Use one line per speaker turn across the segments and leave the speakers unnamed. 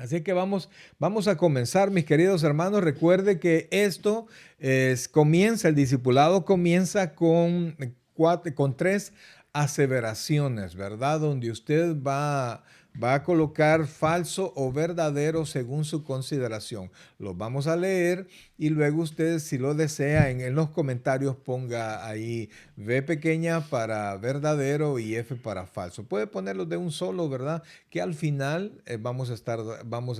Así que vamos a comenzar, mis queridos hermanos. Recuerde que comienza, el discipulado comienza con tres aseveraciones, ¿verdad? Donde usted va a colocar falso o verdadero según su consideración. Los vamos a leer y luego usted, si lo desea, en los comentarios ponga ahí V pequeña para verdadero y F para falso. Puede ponerlos de un solo, ¿verdad? Que al final vamos a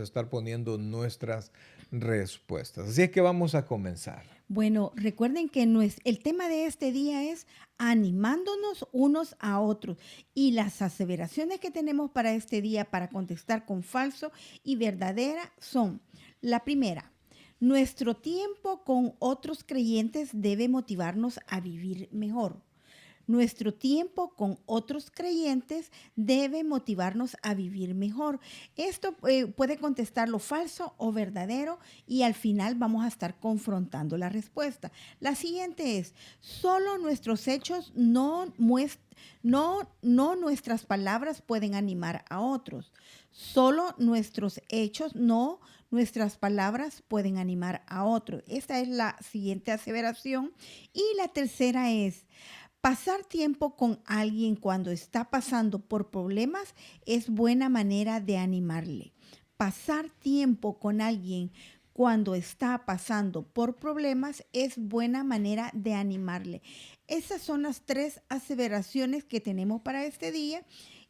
estar poniendo nuestras respuestas. Así es que vamos a comenzar.
Bueno, recuerden que el tema de este día es animándonos unos a otros y las aseveraciones que tenemos para este día para contestar con falso y verdadera son: la primera, nuestro tiempo con otros creyentes debe motivarnos a vivir mejor. Nuestro tiempo con otros creyentes debe motivarnos a vivir mejor. Esto puede contestar lo falso o verdadero y al final vamos a estar confrontando la respuesta. La siguiente es: solo nuestros hechos no nuestras palabras pueden animar a otros. Solo nuestros hechos, no nuestras palabras pueden animar a otros. Esta es la siguiente aseveración. Y la tercera es: pasar tiempo con alguien cuando está pasando por problemas es buena manera de animarle. Pasar tiempo con alguien cuando está pasando por problemas es buena manera de animarle. Esas son las tres aseveraciones que tenemos para este día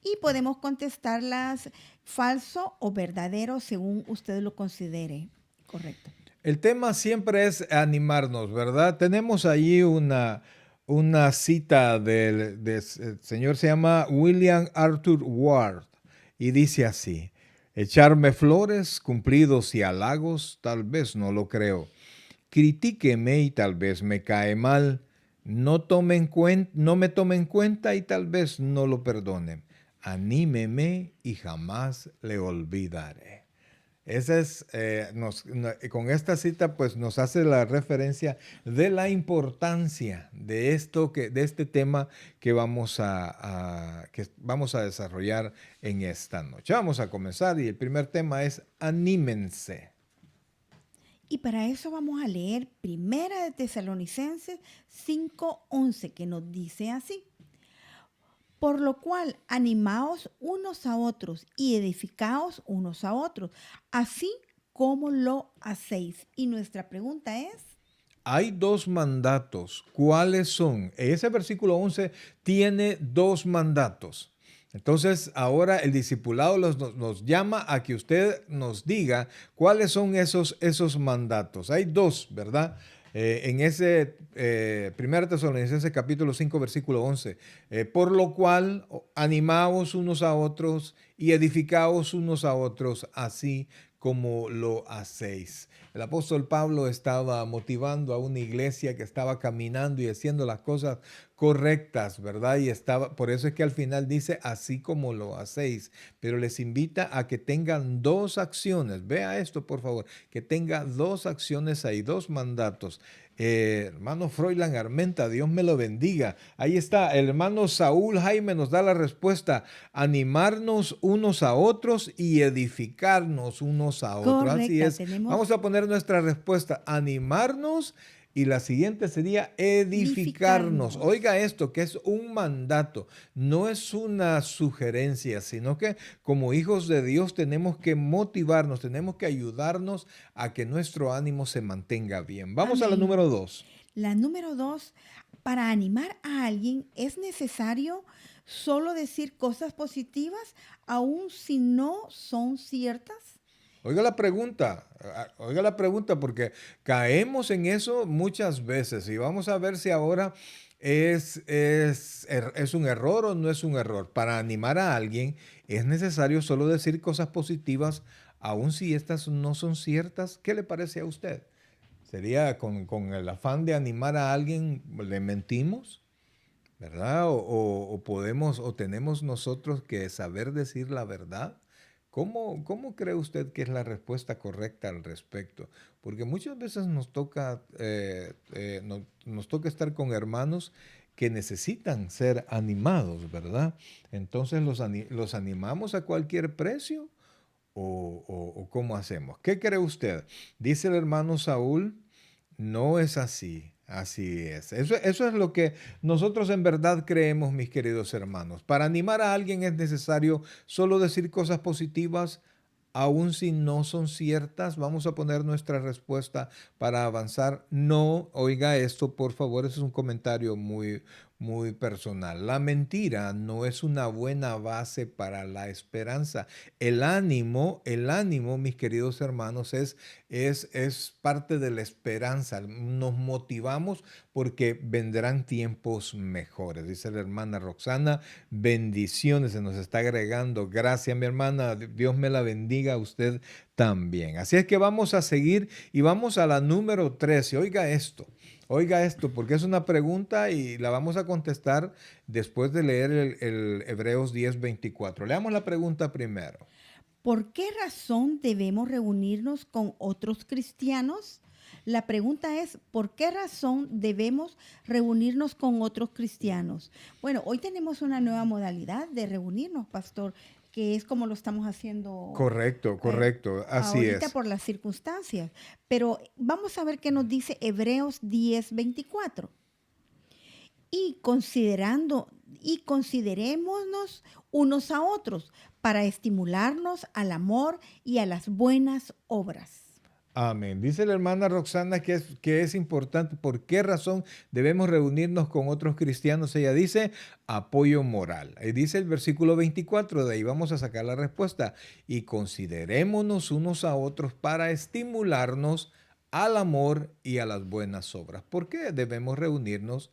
y podemos contestarlas falso o verdadero según usted lo considere correcto.
El tema siempre es animarnos, ¿verdad? Tenemos allí una cita del señor, se llama William Arthur Ward, y dice así: echarme flores, cumplidos y halagos, tal vez no lo creo. Critíqueme y tal vez me cae mal. No me tome en cuenta y tal vez no lo perdone. Anímeme y jamás le olvidaré. Esa es, con esta cita pues nos hace la referencia de la importancia de de este tema que vamos a desarrollar en esta noche. Vamos a comenzar y el primer tema es anímense.
Y para eso vamos a leer Primera de Tesalonicenses 5:11, que nos dice así: por lo cual animaos unos a otros y edificaos unos a otros, así como lo hacéis. Y nuestra pregunta es:
Hay dos mandatos. ¿Cuáles son? Ese versículo 11 tiene dos mandatos. Entonces, ahora el discipulado nos llama a que usted nos diga cuáles son esos mandatos. Hay dos, ¿verdad? En ese 1 Tesalonicenses capítulo 5, versículo 11. Por lo cual, animaos unos a otros y edificaos unos a otros, así como lo hacéis. El apóstol Pablo estaba motivando a una iglesia que estaba caminando y haciendo las cosas correctas, ¿verdad? Por eso es que al final dice así como lo hacéis, pero les invita a que tengan dos acciones. Vea esto, por favor, que tenga dos acciones ahí, dos mandatos. Hermano Froilán Armenta, Dios me lo bendiga. Ahí está, el hermano Saúl Jaime nos da la respuesta: animarnos unos a otros y edificarnos unos a otros. Así
correcta,
es,
tenemos
vamos a poner nuestra respuesta: animarnos, y la siguiente sería edificarnos.
edificarnos.
Oiga esto, que es un mandato, no es una sugerencia, sino que como hijos de Dios tenemos que motivarnos, tenemos que ayudarnos a que nuestro ánimo se mantenga bien. Vamos a la
Amén.
número 2.
La número dos: para animar a alguien es necesario solo decir cosas positivas, aun si no son ciertas.
Oiga la pregunta porque caemos en eso muchas veces y vamos a ver si ahora es un error o no es un error. Para animar a alguien es necesario solo decir cosas positivas, aun si estas no son ciertas. ¿Qué le parece a usted? ¿Sería con el afán de animar a alguien, le mentimos? ¿Verdad? O tenemos nosotros que saber decir la verdad. ¿Cómo cree usted que es la respuesta correcta al respecto? Porque muchas veces nos toca estar con hermanos que necesitan ser animados, ¿verdad? Entonces los animamos a cualquier precio o cómo hacemos? ¿Qué cree usted? Dice el hermano Saúl, no es así. Así es. Eso es lo que nosotros en verdad creemos, mis queridos hermanos. Para animar a alguien es necesario solo decir cosas positivas, aun si no son ciertas. Vamos a poner nuestra respuesta para avanzar. No, oiga esto, por favor, ese es un comentario muy personal. La mentira no es una buena base para la esperanza. El ánimo, mis queridos hermanos, es parte de la esperanza. Nos motivamos porque vendrán tiempos mejores. Dice la hermana Roxana, bendiciones, se nos está agregando. Gracias, mi hermana. Dios me la bendiga a usted también. Así es que vamos a seguir y vamos a la número 13. Oiga esto, porque es una pregunta y la vamos a contestar después de leer el Hebreos 10:24. Leamos la pregunta primero.
¿Por qué razón debemos reunirnos con otros cristianos? La pregunta es, ¿por qué razón debemos reunirnos con otros cristianos? Bueno, hoy tenemos una nueva modalidad de reunirnos, pastor, que es como lo estamos haciendo
Correcto,
eh,
correcto, así
ahorita
es.
por las circunstancias. Pero vamos a ver qué nos dice Hebreos 10:24. Y considerando y considerémonos unos a otros para estimularnos al amor y a las buenas obras.
Amén. Dice la hermana Roxana que es importante. ¿Por qué razón debemos reunirnos con otros cristianos? Ella dice apoyo moral. Ahí dice el versículo 24, de ahí vamos a sacar la respuesta. Y considerémonos unos a otros para estimularnos al amor y a las buenas obras. ¿Por qué debemos reunirnos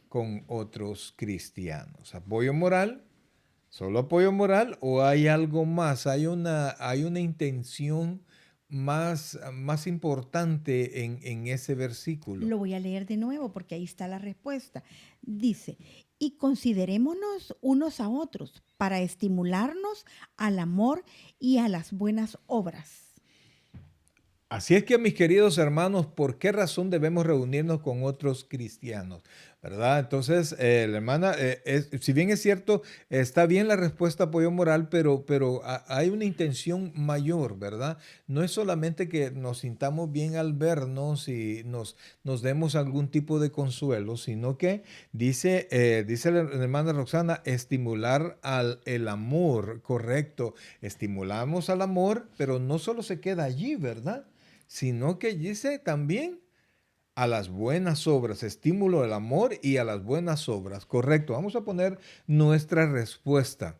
con otros cristianos? ¿Apoyo moral? ¿Solo apoyo moral o hay algo más? Hay una intención más importante en ese versículo.
Lo voy a leer de nuevo porque ahí está la respuesta. Dice, y considerémonos unos a otros para estimularnos al amor y a las buenas obras.
Así es que, mis queridos hermanos, ¿por qué razón debemos reunirnos con otros cristianos? ¿Verdad? Entonces, la hermana, si bien es cierto, está bien la respuesta apoyo moral, pero hay una intención mayor, ¿verdad? No es solamente que nos sintamos bien al vernos y nos demos algún tipo de consuelo, sino que dice la hermana Roxana, estimular el amor, correcto. Estimulamos al amor, pero no solo se queda allí, ¿verdad? Sino que dice también a las buenas obras, estímulo del amor y a las buenas obras. Correcto, vamos a poner nuestra respuesta.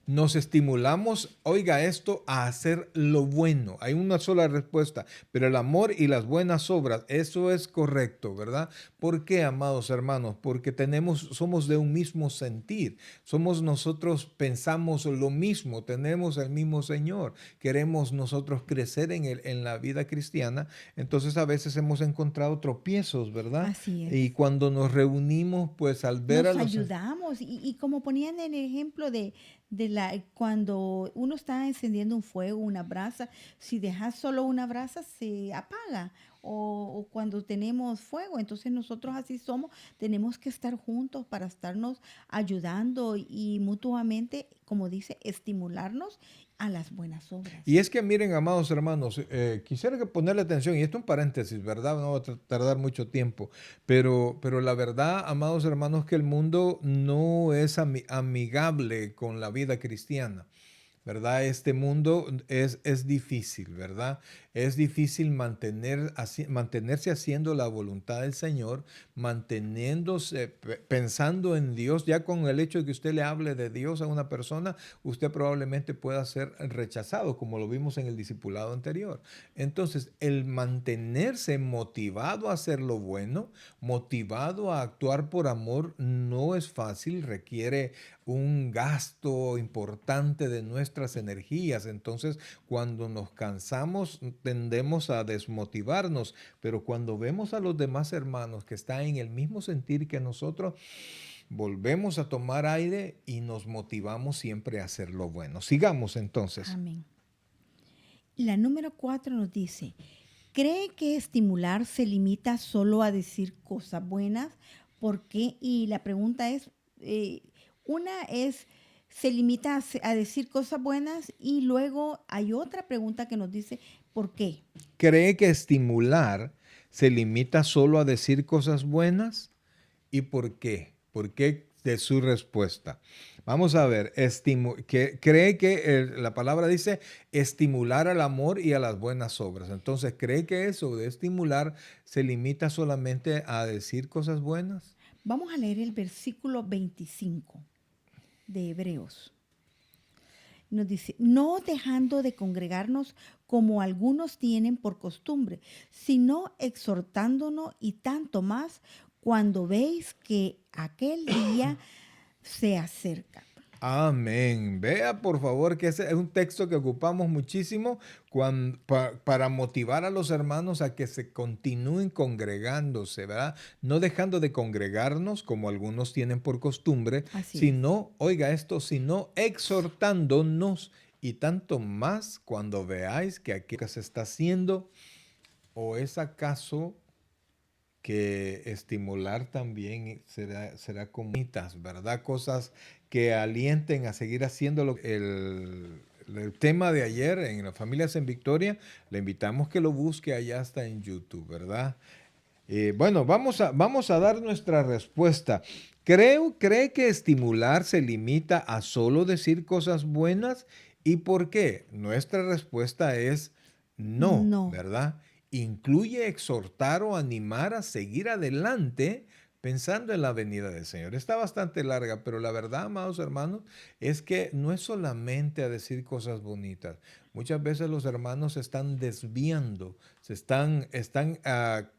Nos estimulamos, oiga esto, a hacer lo bueno. Hay una sola respuesta, pero el amor y las buenas obras, eso es correcto, ¿verdad? ¿Por qué, amados hermanos? Porque somos de un mismo sentir. Nosotros pensamos lo mismo, tenemos el mismo Señor. Queremos nosotros crecer en la vida cristiana. Entonces a veces hemos encontrado tropiezos, ¿verdad?
Así
Y
es.
cuando nos reunimos, pues al ver a
Nos
los...
ayudamos y como ponían en el ejemplo cuando uno está encendiendo un fuego, una brasa, si dejas solo una brasa se apaga o cuando tenemos fuego, entonces nosotros así somos, tenemos que estar juntos para estarnos ayudando y mutuamente, como dice, estimularnos a las buenas
Y
obras.
es que miren, amados hermanos, quisiera que ponerle atención, y esto es un paréntesis, ¿verdad? No va a tardar mucho tiempo, pero la verdad, amados hermanos, que el mundo no es amigable con la vida cristiana. ¿Verdad? Este mundo es difícil, ¿verdad? Es difícil mantenerse haciendo la voluntad del Señor, manteniéndose, pensando en Dios. Ya con el hecho de que usted le hable de Dios a una persona, usted probablemente pueda ser rechazado, como lo vimos en el discipulado anterior. Entonces, el mantenerse motivado a hacer lo bueno, motivado a actuar por amor, no es fácil, requiere un gasto importante de nuestras energías. Entonces, cuando nos cansamos, tendemos a desmotivarnos, pero cuando vemos a los demás hermanos que están en el mismo sentir que nosotros, volvemos a tomar aire y nos motivamos siempre a hacer lo bueno. Sigamos entonces.
Amén. La número 4 nos dice, ¿cree que estimular se limita solo a decir cosas buenas? ¿Por qué? Y la pregunta es, una es se limita a decir cosas buenas y luego hay otra pregunta que nos dice, ¿por qué?
¿Cree que estimular se limita solo a decir cosas buenas? ¿Y por qué? ¿Por qué de su respuesta? Vamos a ver, cree que la palabra dice estimular al amor y a las buenas obras. Entonces, ¿cree que eso de estimular se limita solamente a decir cosas buenas?
Vamos a leer el versículo 25 de Hebreos. Nos dice, no dejando de congregarnos como algunos tienen por costumbre, sino exhortándonos y tanto más cuando veis que aquel día se acerca.
Amén. Vea por favor que ese es un texto que ocupamos muchísimo para motivar a los hermanos a que se continúen congregándose, ¿verdad? No dejando de congregarnos como algunos tienen por costumbre,
Así es.
sino, oiga esto, sino exhortándonos y tanto más cuando veáis que aquello que se está haciendo o es acaso que estimular también será comunitas, ¿verdad? Cosas que alienten a seguir haciéndolo. El tema de ayer en las familias en Victoria, le invitamos que lo busque, allá está en YouTube, ¿verdad? Bueno, vamos a dar nuestra respuesta. ¿Cree que estimular se limita a solo decir cosas buenas? ¿Y por qué? Nuestra respuesta es no,
No.
¿verdad? Incluye exhortar o animar a seguir adelante pensando en la venida del Señor. Está bastante larga, pero la verdad, amados hermanos, es que no es solamente a decir cosas bonitas. Muchas veces los hermanos se están desviando, están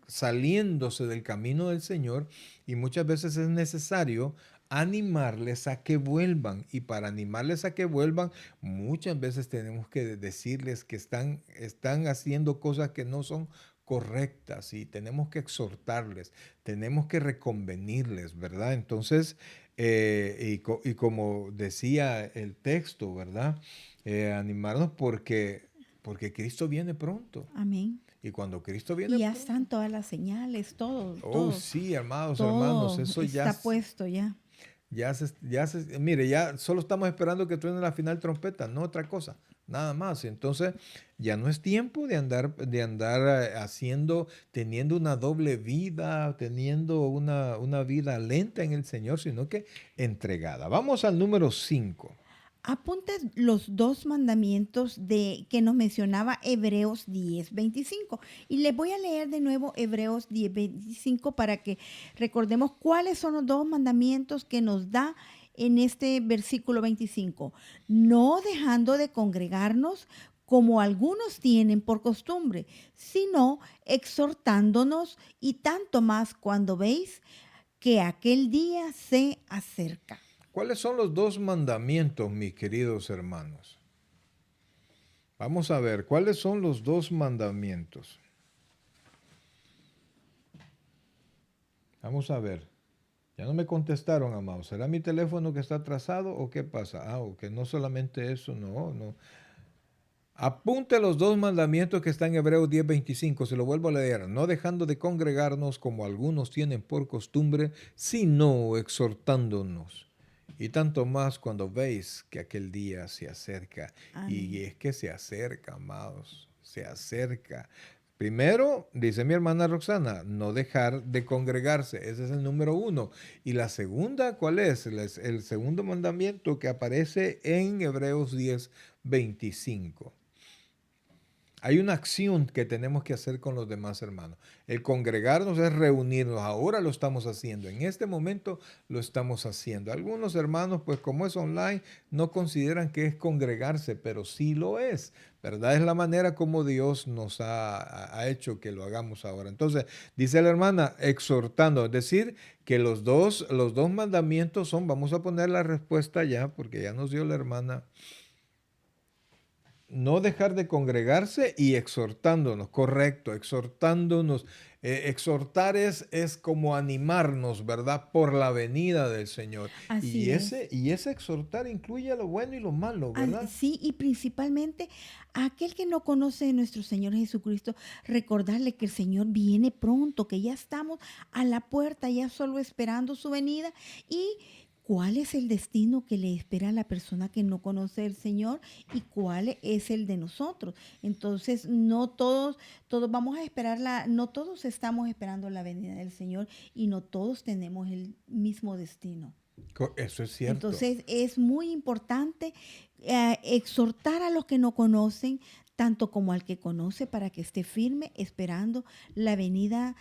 saliéndose del camino del Señor y muchas veces es necesario animarles a que vuelvan. Y para animarles a que vuelvan, muchas veces tenemos que decirles que están haciendo cosas que no son correctas y tenemos que exhortarles, tenemos que reconvenirles, ¿verdad? Entonces, y como decía el texto, ¿verdad? Animarnos porque Cristo viene pronto.
Amén.
Y cuando Cristo
Y
viene
ya
pronto,
están todas las señales, todo,
oh
todo,
sí, hermanos, hermanos,
todo
eso ya,
está puesto ya.
mire, ya solo estamos esperando que truene la final trompeta, no otra cosa, nada más. Entonces, ya no es tiempo de andar teniendo una doble vida, teniendo una vida lenta en el Señor, sino que entregada. Vamos al número 5.
Apunte los dos mandamientos que nos mencionaba Hebreos 10:25. Y les voy a leer de nuevo Hebreos 10:25 para que recordemos cuáles son los dos mandamientos que nos da en este versículo 25. No dejando de congregarnos como algunos tienen por costumbre, sino exhortándonos y tanto más cuando veis que aquel día se acerca.
¿Cuáles son los dos mandamientos, mis queridos hermanos? Vamos a ver, ¿cuáles son los dos mandamientos? Vamos a ver. Ya no me contestaron, amados. ¿Será mi teléfono que está atrasado o qué pasa? Ah, o que no solamente eso, no. Apunte los dos mandamientos que están en Hebreos 10:25, se lo vuelvo a leer. No dejando de congregarnos como algunos tienen por costumbre, sino exhortándonos. Y tanto más cuando veis que aquel día se acerca. Y
Amén.
es que se acerca, amados, se acerca. Primero, dice mi hermana Roxana, no dejar de congregarse. Ese es el número 1. Y la segunda, ¿cuál es? El segundo mandamiento que aparece en Hebreos 10:25. Hay una acción que tenemos que hacer con los demás hermanos. El congregarnos es reunirnos. Ahora lo estamos haciendo. En este momento lo estamos haciendo. Algunos hermanos, pues como es online, no consideran que es congregarse, pero sí lo es. ¿Verdad? Es la manera como Dios nos ha hecho que lo hagamos ahora. Entonces, dice la hermana, exhortando. Es decir, que los dos mandamientos son, vamos a poner la respuesta ya, porque ya nos dio la hermana. No dejar de congregarse y exhortándonos, correcto, exhortándonos. Exhortar es como animarnos, ¿verdad? Por la venida del Señor.
Así es.
Y ese exhortar incluye lo bueno y lo malo, ¿verdad?
Sí, y principalmente a aquel que no conoce de nuestro Señor Jesucristo, recordarle que el Señor viene pronto, que ya estamos a la puerta, ya solo esperando su venida y cuál es el destino que le espera a la persona que no conoce al Señor y cuál es el de nosotros. Entonces, no todos vamos a esperar no todos estamos esperando la venida del Señor y no todos tenemos el mismo destino.
Eso es cierto.
Entonces, es muy importante exhortar a los que no conocen, tanto como al que conoce, para que esté firme esperando la venida,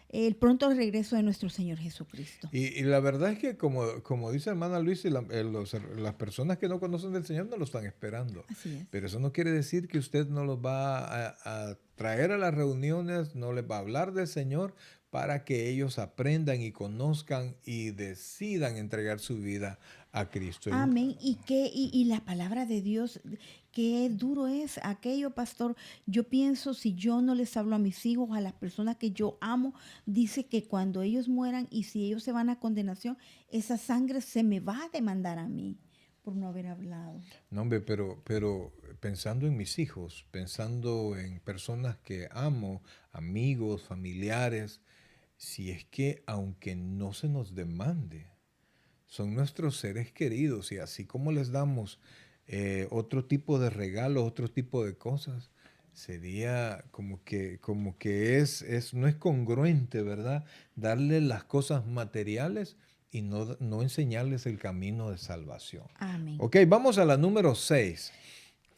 el pronto regreso de nuestro Señor Jesucristo.
Y la verdad es que como dice hermana Luis, las personas que no conocen del Señor no lo están esperando.
Así es.
Pero eso no quiere decir que usted no los va a traer a las reuniones, no les va a hablar del Señor para que ellos aprendan y conozcan y decidan entregar su vida a Cristo.
Amén. Y la palabra de Dios, qué duro es aquello, pastor. Yo pienso, si yo no les hablo a mis hijos, a las personas que yo amo, dice que cuando ellos mueran y si ellos se van a condenación, esa sangre se me va a demandar a mí por no haber hablado.
No, hombre, pero pensando en mis hijos, pensando en personas que amo, amigos, familiares, si es que aunque no se nos demande, son nuestros seres queridos y así como les damos otro tipo de regalos, otro tipo de cosas, sería como que no es congruente, ¿verdad? Darle las cosas materiales y no enseñarles el camino de salvación.
Amén.
Ok, vamos a la número 6.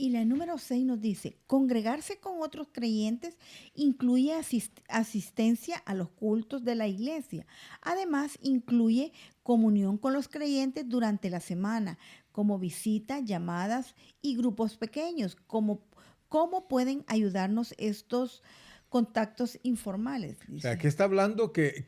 Y la número 6 nos dice, congregarse con otros creyentes incluye asistencia a los cultos de la iglesia. Además, incluye comunión con los creyentes durante la semana, como visitas, llamadas y grupos pequeños. ¿Cómo pueden ayudarnos estos contactos informales?
O sea,
Dice.
aquí está hablando que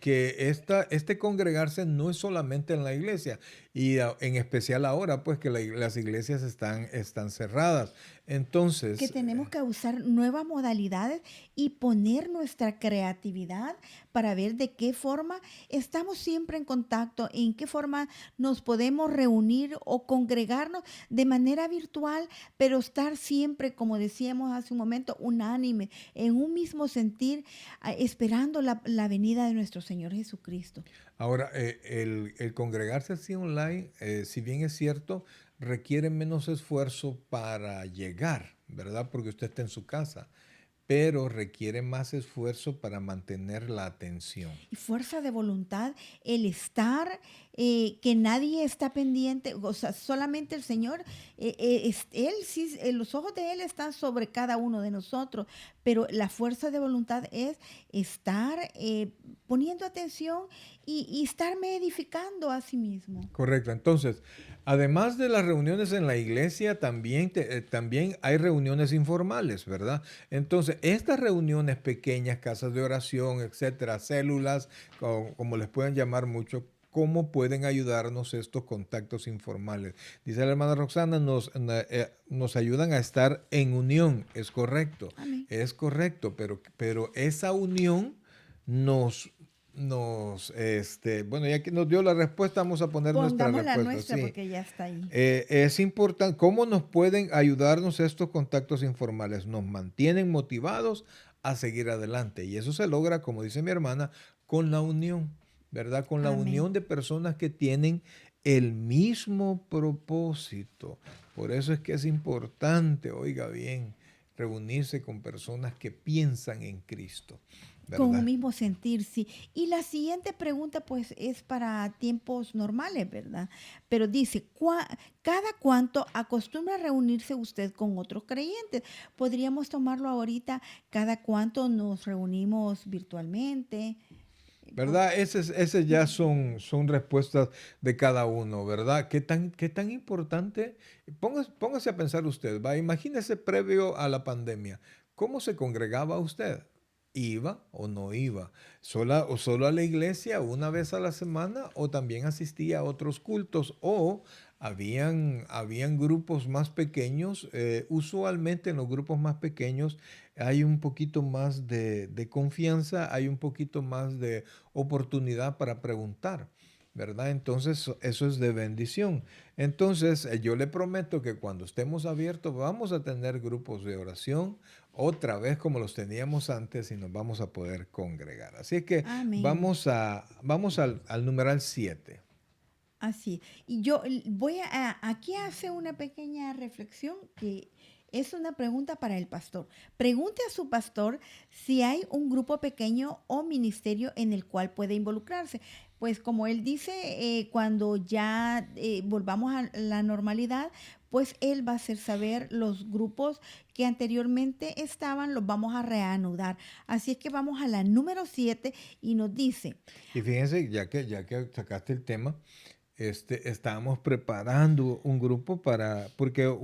este congregarse no es solamente en la iglesia, y en especial ahora, pues que las iglesias están cerradas.
Que
Entonces,
tenemos que usar nuevas modalidades y poner nuestra creatividad para ver de qué forma estamos siempre en contacto, en qué forma nos podemos reunir o congregarnos de manera virtual, pero estar siempre, como decíamos hace un momento, unánime, en un mismo sentir, esperando la venida de nuestro Señor Jesucristo.
ahora, el congregarse así online, si bien es cierto, requiere menos esfuerzo para llegar, ¿verdad? Porque usted está en su casa, pero requiere más esfuerzo para mantener la atención.
Y fuerza de voluntad, el estar, que nadie está pendiente, o sea, solamente el Señor, Él sí, los ojos de Él están sobre cada uno de nosotros, pero la fuerza de voluntad es estar poniendo atención y estarme edificando a sí mismo.
Correcto. Entonces, además de las reuniones en la iglesia, también hay reuniones informales, ¿verdad? Entonces, estas reuniones pequeñas, casas de oración, etcétera, células, como les pueden llamar mucho, ¿cómo pueden ayudarnos estos contactos informales? Dice la hermana Roxana, nos ayudan a estar en unión,
Amén.
es correcto, pero esa unión bueno, ya que nos dio la respuesta, vamos a poner nuestra
Pongamos la
respuesta.
nuestra
Sí.
porque ya está ahí.
Es importante, ¿cómo nos pueden ayudarnos estos contactos informales? Nos mantienen motivados a seguir adelante y eso se logra, como dice mi hermana, con la unión, ¿verdad? Con la
Amén.
unión de personas que tienen el mismo propósito. Por eso es que es importante, oiga bien, reunirse con personas que piensan en Cristo,
Con un
¿verdad?
mismo sentir, sí. Y la siguiente pregunta, pues, es para tiempos normales, ¿verdad? Pero dice, ¿cada cuánto acostumbra reunirse usted con otros creyentes? Podríamos tomarlo ahorita, cada cuánto nos reunimos virtualmente.
¿Verdad? Ese ya son respuestas de cada uno, ¿verdad? ¿Qué tan importante? Póngase a pensar usted, ¿va? Imagínese previo a la pandemia, ¿cómo se congregaba usted? ¿Iba o no iba? ¿O solo a la iglesia una vez a la semana o también asistía a otros cultos? ¿O habían grupos más pequeños? Usualmente en los grupos más pequeños hay un poquito más de confianza, hay un poquito más de oportunidad para preguntar, ¿verdad? Entonces, eso es de bendición. Entonces, yo le prometo que cuando estemos abiertos vamos a tener grupos de oración otra vez como los teníamos antes y nos vamos a poder congregar. Así que
Amén.
vamos al numeral 7.
Así. Y aquí hace una pequeña reflexión que es una pregunta para el pastor. Pregunte a su pastor si hay un grupo pequeño o ministerio en el cual puede involucrarse. Pues como él dice, cuando ya volvamos a la normalidad, pues él va a hacer saber los grupos que anteriormente estaban, los vamos a reanudar. Así es que vamos a la número 7 y nos dice,
Y fíjense, ya que sacaste el tema, estábamos preparando un grupo porque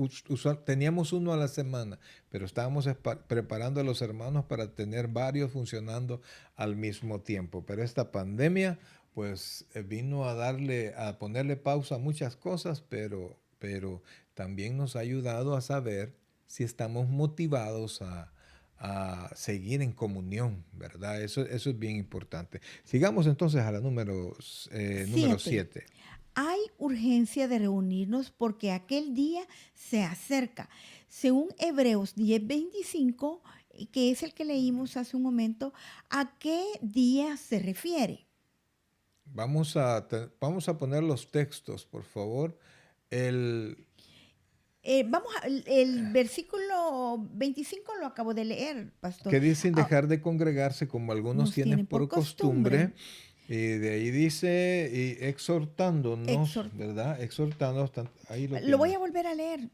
teníamos uno a la semana, pero estábamos preparando a los hermanos para tener varios funcionando al mismo tiempo. Pero esta pandemia, pues vino a ponerle pausa a muchas cosas, pero también nos ha ayudado a saber si estamos motivados a seguir en comunión, ¿verdad? Eso es bien importante. Sigamos entonces a la número
7.
7.
Hay urgencia de reunirnos porque aquel día se acerca. Según Hebreos 10:25, que es el que leímos hace un momento, ¿a qué día se refiere?
Vamos a poner los textos, por favor. El,
El versículo 25 lo acabo de leer, pastor.
que dice sin
Ah,
dejar de congregarse como algunos
nos
tienen
tienen por
por costumbre.
costumbre.
Y de ahí dice, y exhortándonos,
exhort-
¿verdad? Exhortándonos, ahí lo
lo voy
tiene.
a volver a leer.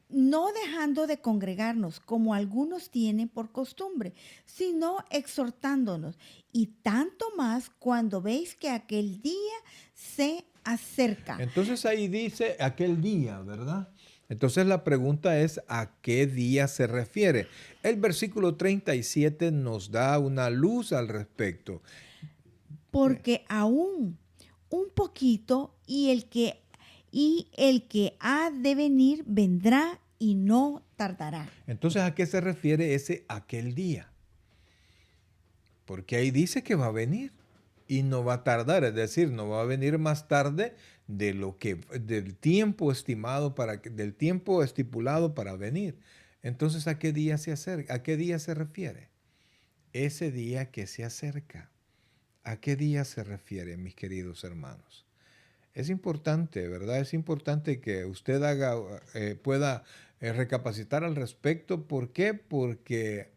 No dejando de congregarnos como algunos tienen por costumbre, sino exhortándonos. Y tanto más cuando veis que aquel día se acerca.
Entonces ahí dice aquel día, ¿verdad? Entonces la pregunta es ¿a qué día se refiere? El versículo 37 nos da una luz al respecto.
Porque aún un poquito y el que ha de venir vendrá y no tardará.
Entonces, ¿a qué se refiere ese aquel día? Porque ahí dice que va a venir y no va a tardar, es decir, no va a venir más tarde del tiempo estimado del tiempo estipulado para venir. Entonces, ¿a qué día se acerca? ¿A qué día se refiere? Ese día que se acerca. ¿A qué día se refiere, mis queridos hermanos? Es importante, ¿verdad? Es importante que usted pueda recapacitar al respecto. ¿Por qué? Porque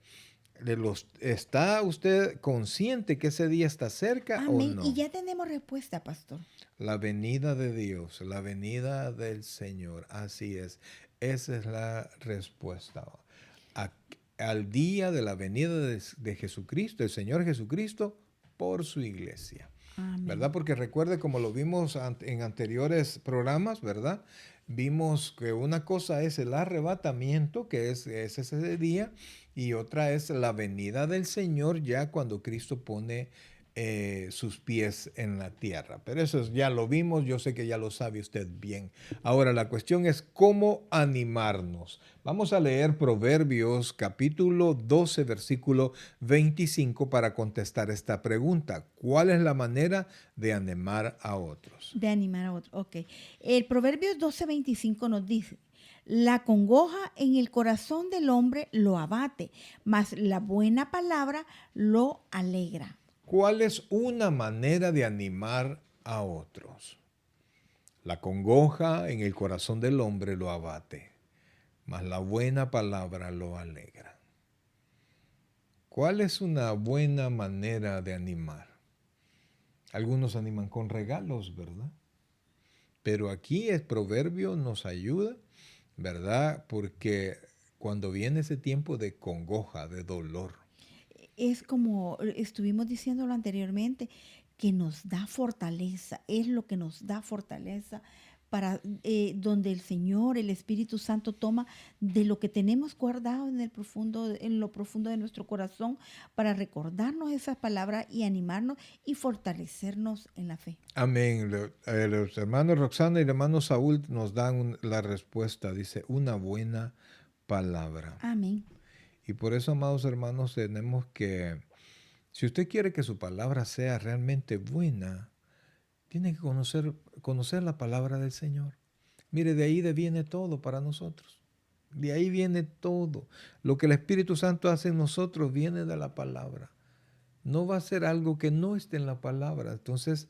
¿está usted consciente que ese día está cerca o
Amén. Y
no?
ya tenemos respuesta, pastor.
La venida de Dios, la venida del Señor, así es. Esa es la respuesta. A- Al día de la venida de Jesucristo, el Señor Jesucristo, por su iglesia.
Amén.
¿Verdad? Porque recuerde, como lo vimos en anteriores programas, ¿verdad? Vimos que una cosa es el arrebatamiento, que es ese día, y otra es la venida del Señor ya cuando Cristo pone sus pies en la tierra. Pero eso ya lo vimos, yo sé que ya lo sabe usted bien. Ahora la cuestión es cómo animarnos. Vamos a leer Proverbios capítulo 12, versículo 25 para contestar esta pregunta. ¿Cuál es la manera de animar a otros?
De animar a otro. Ok. El Proverbios 12:25 nos dice, la congoja en el corazón del hombre lo abate, mas la buena palabra lo alegra.
¿Cuál es una manera de animar a otros? La congoja en el corazón del hombre lo abate, mas la buena palabra lo alegra. ¿Cuál es una buena manera de animar? Algunos animan con regalos, ¿verdad? Pero aquí el proverbio nos ayuda, ¿verdad? Porque cuando viene ese tiempo de congoja, de dolor,
Es como estuvimos diciéndolo anteriormente, que nos da fortaleza, es lo que nos da fortaleza para donde el Señor, el Espíritu Santo toma de lo que tenemos guardado en lo profundo de nuestro corazón para recordarnos esas palabras y animarnos y fortalecernos en la fe.
amén. Los hermanos Roxana y el hermano Saúl nos dan la respuesta. Dice, una buena palabra.
Amén.
Y por eso, amados hermanos, si usted quiere que su palabra sea realmente buena, tiene que conocer la palabra del Señor. Mire, de ahí viene todo para nosotros. De ahí viene todo. Lo que el Espíritu Santo hace en nosotros viene de la palabra. No va a ser algo que no esté en la palabra. Entonces,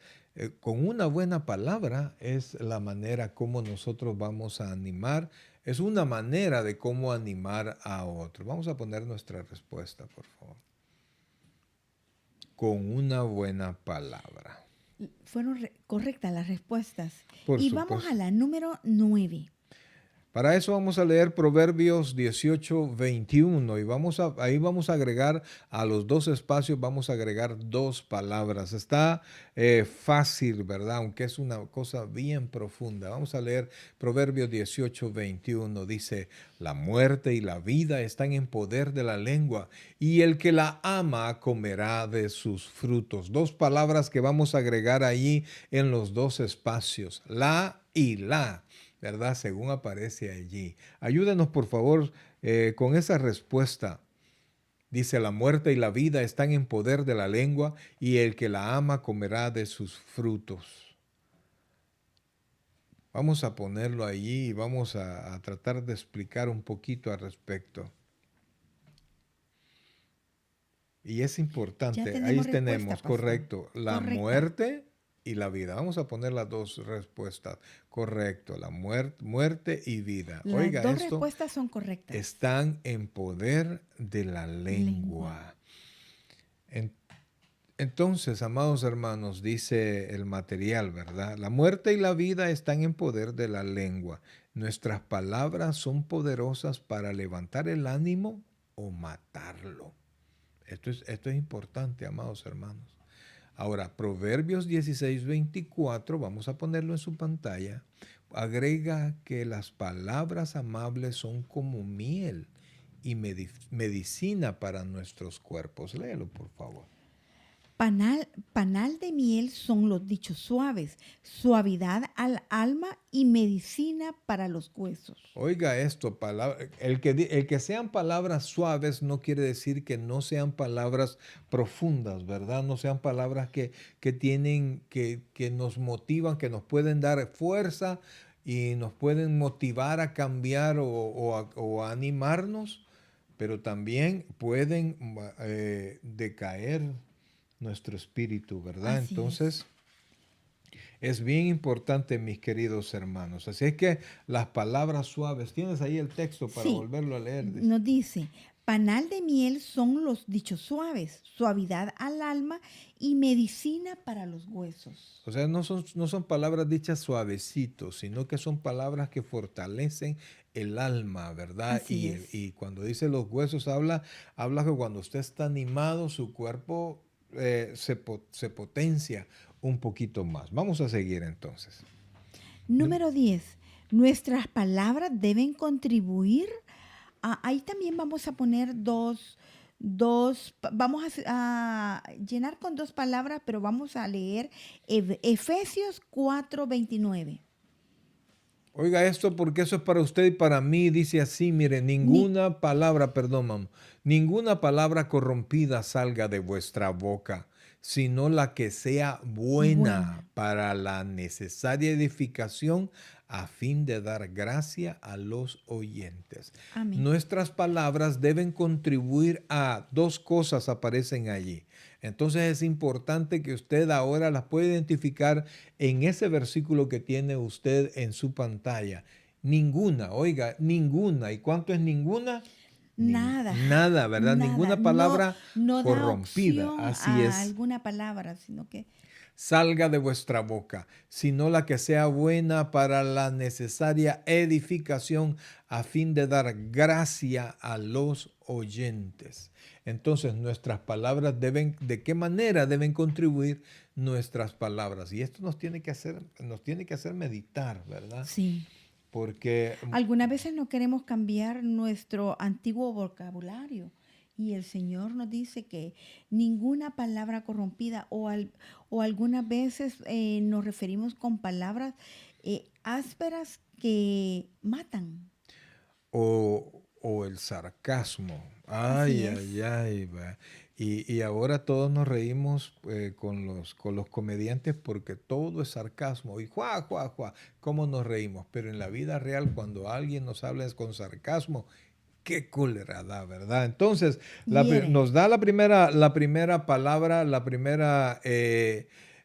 con una buena palabra es la manera como nosotros vamos a animar. Es una manera de cómo animar a otros. Vamos a poner nuestra respuesta, por favor. Con una buena palabra.
Fueron correctas las respuestas.
Por
Y vamos a
supuesto.
la número 9.
Para eso vamos a leer Proverbios 18, 21 y ahí vamos a agregar a los dos espacios, vamos a agregar dos palabras. Está fácil, ¿verdad? Aunque es una cosa bien profunda. Vamos a leer Proverbios 18, 21. Dice, la muerte y la vida están en poder de la lengua y el que la ama comerá de sus frutos. Dos palabras que vamos a agregar ahí en los dos espacios, la y la. ¿Verdad? Según aparece allí. Ayúdenos, por favor, con esa respuesta. Dice, la muerte y la vida están en poder de la lengua y el que la ama comerá de sus frutos. Vamos a ponerlo allí y vamos a tratar de explicar un poquito al respecto. Y es importante, ahí tenemos, correcto, la muerte y la vida. Vamos a poner las dos respuestas. Correcto, la muerte y vida.
Las dos respuestas son correctas.
Están en poder de la lengua. Entonces, amados hermanos, dice el material, ¿verdad? La muerte y la vida están en poder de la lengua. Nuestras palabras son poderosas para levantar el ánimo o matarlo. Esto es importante, amados hermanos. Ahora, Proverbios 16, 24, vamos a ponerlo en su pantalla, agrega que las palabras amables son como miel y medicina para nuestros cuerpos. Léelo, por favor.
Panal de miel son los dichos suaves, suavidad al alma y medicina para los huesos.
Oiga esto, el que sean palabras suaves no quiere decir que no sean palabras profundas, ¿verdad? No sean palabras que nos motivan, que nos pueden dar fuerza y nos pueden motivar a cambiar o a animarnos, pero también pueden decaer nuestro espíritu, ¿verdad?
Así
Entonces, es bien importante, mis queridos hermanos. Así es que las palabras suaves, tienes ahí el texto para volverlo a leer.
Nos dice, panal de miel son los dichos suaves, suavidad al alma y medicina para los huesos.
O sea, no son palabras dichas suavecitos, sino que son palabras que fortalecen el alma, ¿verdad? Y cuando dice los huesos, habla que cuando usted está animado, su cuerpo se potencia un poquito más. Vamos a seguir entonces.
Número 10. Nuestras palabras deben contribuir. Ahí también vamos a poner vamos a llenar con dos palabras, pero vamos a leer Efesios 4:29.
Oiga esto porque eso es para usted y para mí. Dice así, mire, ninguna palabra corrompida salga de vuestra boca, sino la que sea buena para la necesaria edificación a fin de dar gracia a los oyentes.
Amén.
Nuestras palabras deben contribuir a dos cosas, aparecen allí. Entonces es importante que usted ahora las pueda identificar en ese versículo que tiene usted en su pantalla. Ninguna, oiga, ninguna. ¿Y cuánto es ninguna?
Nada.
Nada, ¿verdad?
Nada.
Ninguna palabra
no
corrompida.
Da opción
así
a
es.
Alguna palabra, sino que
salga de vuestra boca, sino la que sea buena para la necesaria edificación a fin de dar gracia a los oyentes. Entonces, nuestras palabras ¿de qué manera deben contribuir nuestras palabras? Y esto nos tiene que hacer meditar, ¿verdad?
Sí.
Porque
algunas veces no queremos cambiar nuestro antiguo vocabulario. Y el Señor nos dice que ninguna palabra corrompida o algunas veces nos referimos con palabras ásperas que matan.
O el sarcasmo. Ay. Y ahora todos nos reímos con los comediantes porque todo es sarcasmo. Y cómo nos reímos. Pero en la vida real, cuando alguien nos habla con sarcasmo, qué cólera da, ¿verdad? Entonces, nos da la primera palabra, la primera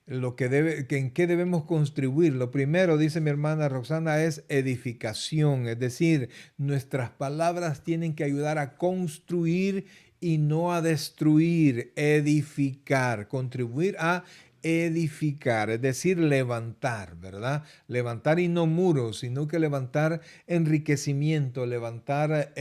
en qué debemos contribuir. Lo primero, dice mi hermana Roxana, es edificación, es decir, nuestras palabras tienen que ayudar a construir y no a destruir, edificar, contribuir a edificar, es decir, levantar, ¿verdad? Levantar y no muros, sino que levantar enriquecimiento, levantar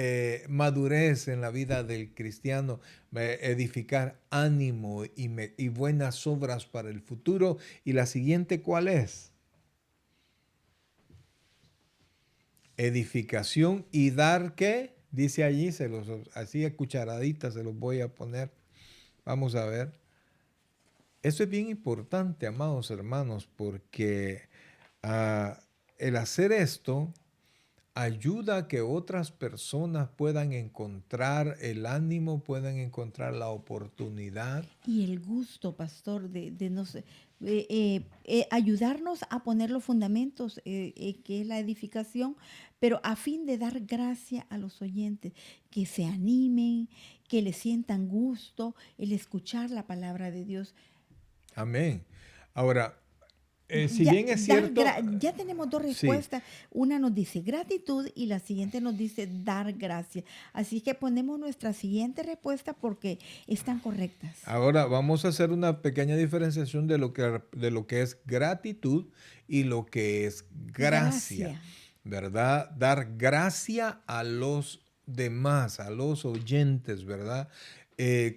madurez en la vida del cristiano, edificar ánimo y buenas obras para el futuro. Y la siguiente, ¿cuál es? Edificación y dar, ¿qué? Dice allí, así a cucharaditas se los voy a poner. Vamos a ver. Eso es bien importante, amados hermanos, porque ah, el hacer esto ayuda a que otras personas puedan encontrar el ánimo, puedan encontrar la oportunidad.
Y el gusto, pastor, ayudarnos a poner los fundamentos, que es la edificación, pero a fin de dar gracia a los oyentes, que se animen, que le sientan gusto el escuchar la palabra de Dios.
Amén. Ahora, si bien es cierto,
Ya tenemos dos
sí.
respuestas. Una nos dice gratitud y la siguiente nos dice dar gracias. Así que ponemos nuestra siguiente respuesta porque están correctas.
Ahora vamos a hacer una pequeña diferenciación de lo que es gratitud y lo que es gracia,
Gracia.
¿verdad? Dar gracia a los demás, a los oyentes, ¿verdad?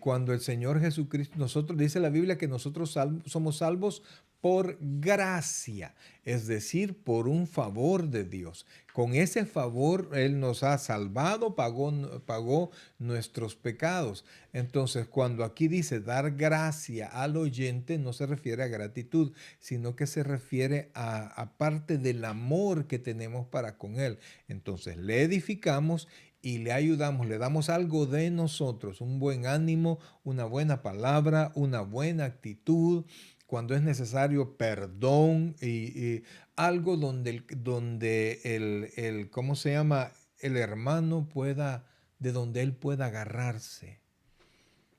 Cuando el Señor Jesucristo, nosotros, dice la Biblia que nosotros somos salvos por gracia, es decir, por un favor de Dios. Con ese favor Él nos ha salvado, pagó nuestros pecados. Entonces, cuando aquí dice dar gracia al oyente, no se refiere a gratitud, sino que se refiere a parte del amor que tenemos para con Él. Entonces, le edificamos y le ayudamos, le damos algo de nosotros, un buen ánimo, una buena palabra, una buena actitud, cuando es necesario perdón y algo donde ¿cómo se llama? El hermano pueda, de donde él pueda agarrarse.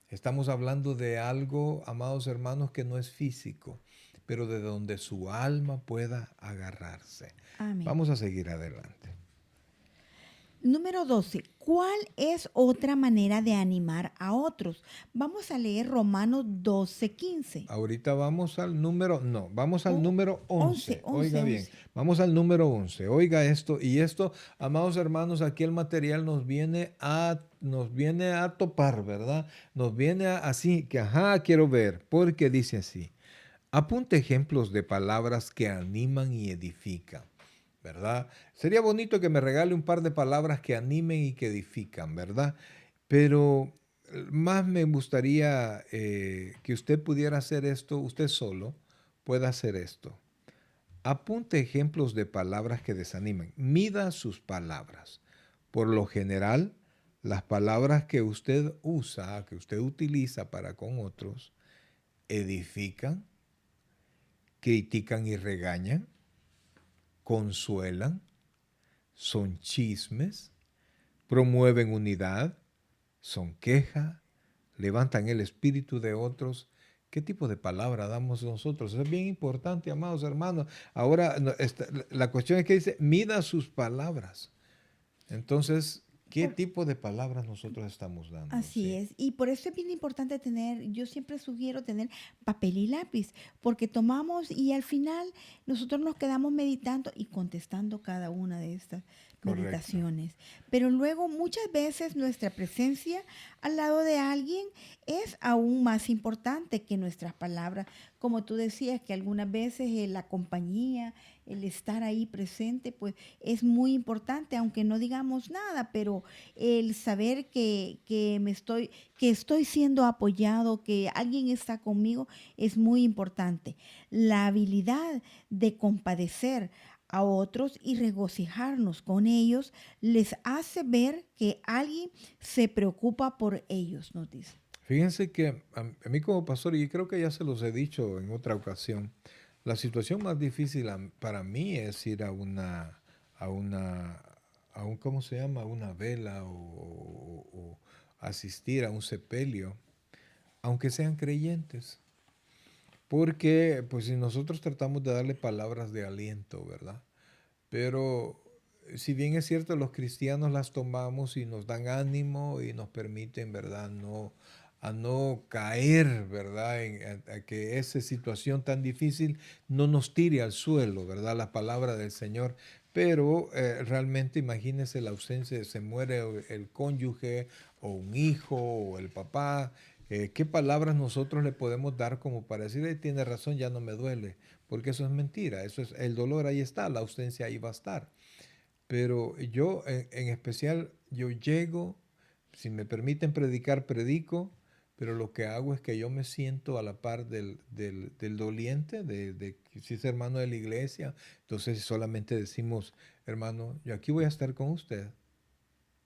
Estamos hablando de algo, amados hermanos, que no es físico, pero de donde su alma pueda agarrarse.
Amén.
Vamos a seguir adelante.
Número 12. ¿Cuál es otra manera de animar a otros? Vamos a leer Romanos 12:15.
Ahorita vamos al número, no, vamos al número
11,
11.
11,
Oiga bien,
11.
vamos al número 11. Oiga esto, y esto, amados hermanos, aquí el material nos viene a topar, ¿verdad? Nos viene así, que ajá, quiero ver, porque dice así. Apunte ejemplos de palabras que animan y edifican, ¿verdad? Sería bonito que me regale un par de palabras que animen y que edifican, ¿verdad? Pero más me gustaría que usted pudiera hacer esto, usted solo pueda hacer esto. Apunte ejemplos de palabras que desaniman. Mida sus palabras. Por lo general, las palabras que usted usa, que usted utiliza para con otros, edifican, critican y regañan, consuelan, son chismes, promueven unidad, son queja, levantan el espíritu de otros. ¿Qué tipo de palabra damos nosotros? Eso es bien importante, amados hermanos. Ahora, la cuestión es que dice, mida sus palabras. Entonces, ¿qué
Por-
tipo de palabras nosotros estamos dando?
Así
Sí,
es. Y por eso es bien importante yo siempre sugiero tener papel y lápiz, porque tomamos y al final nosotros nos quedamos meditando y contestando cada una de estas
correcto.
meditaciones. Pero luego muchas veces nuestra presencia al lado de alguien es aún más importante que nuestras palabras. Como tú decías, que algunas veces la compañía, el estar ahí presente, pues es muy importante, aunque no digamos nada, pero el saber que estoy siendo apoyado, que alguien está conmigo, es muy importante. La habilidad de compadecer a otros y regocijarnos con ellos les hace ver que alguien se preocupa por ellos, nos dice.
Fíjense que a mí como pastor, y creo que ya se los he dicho en otra ocasión, la situación más difícil para mí es ir a una, ¿cómo se llama? A una vela o asistir a un sepelio, aunque sean creyentes. porque pues si nosotros tratamos de darle palabras de aliento, ¿verdad? Pero si bien es cierto, los cristianos las tomamos y nos dan ánimo y nos permiten, ¿verdad? A no caer, ¿verdad? A que esa situación tan difícil no nos tire al suelo, ¿verdad? La palabra del Señor. Pero realmente imagínense la ausencia, se muere el cónyuge o un hijo o el papá. ¿Qué palabras nosotros le podemos dar como para decirle, tiene razón, ya no me duele? Porque eso es mentira, eso es, el dolor ahí está, la ausencia ahí va a estar. Pero yo en especial, yo llego, si me permiten predicar, predico, pero lo que hago es que yo me siento a la par del doliente, de si es hermano de la iglesia, entonces solamente decimos, hermano, yo aquí voy a estar con usted,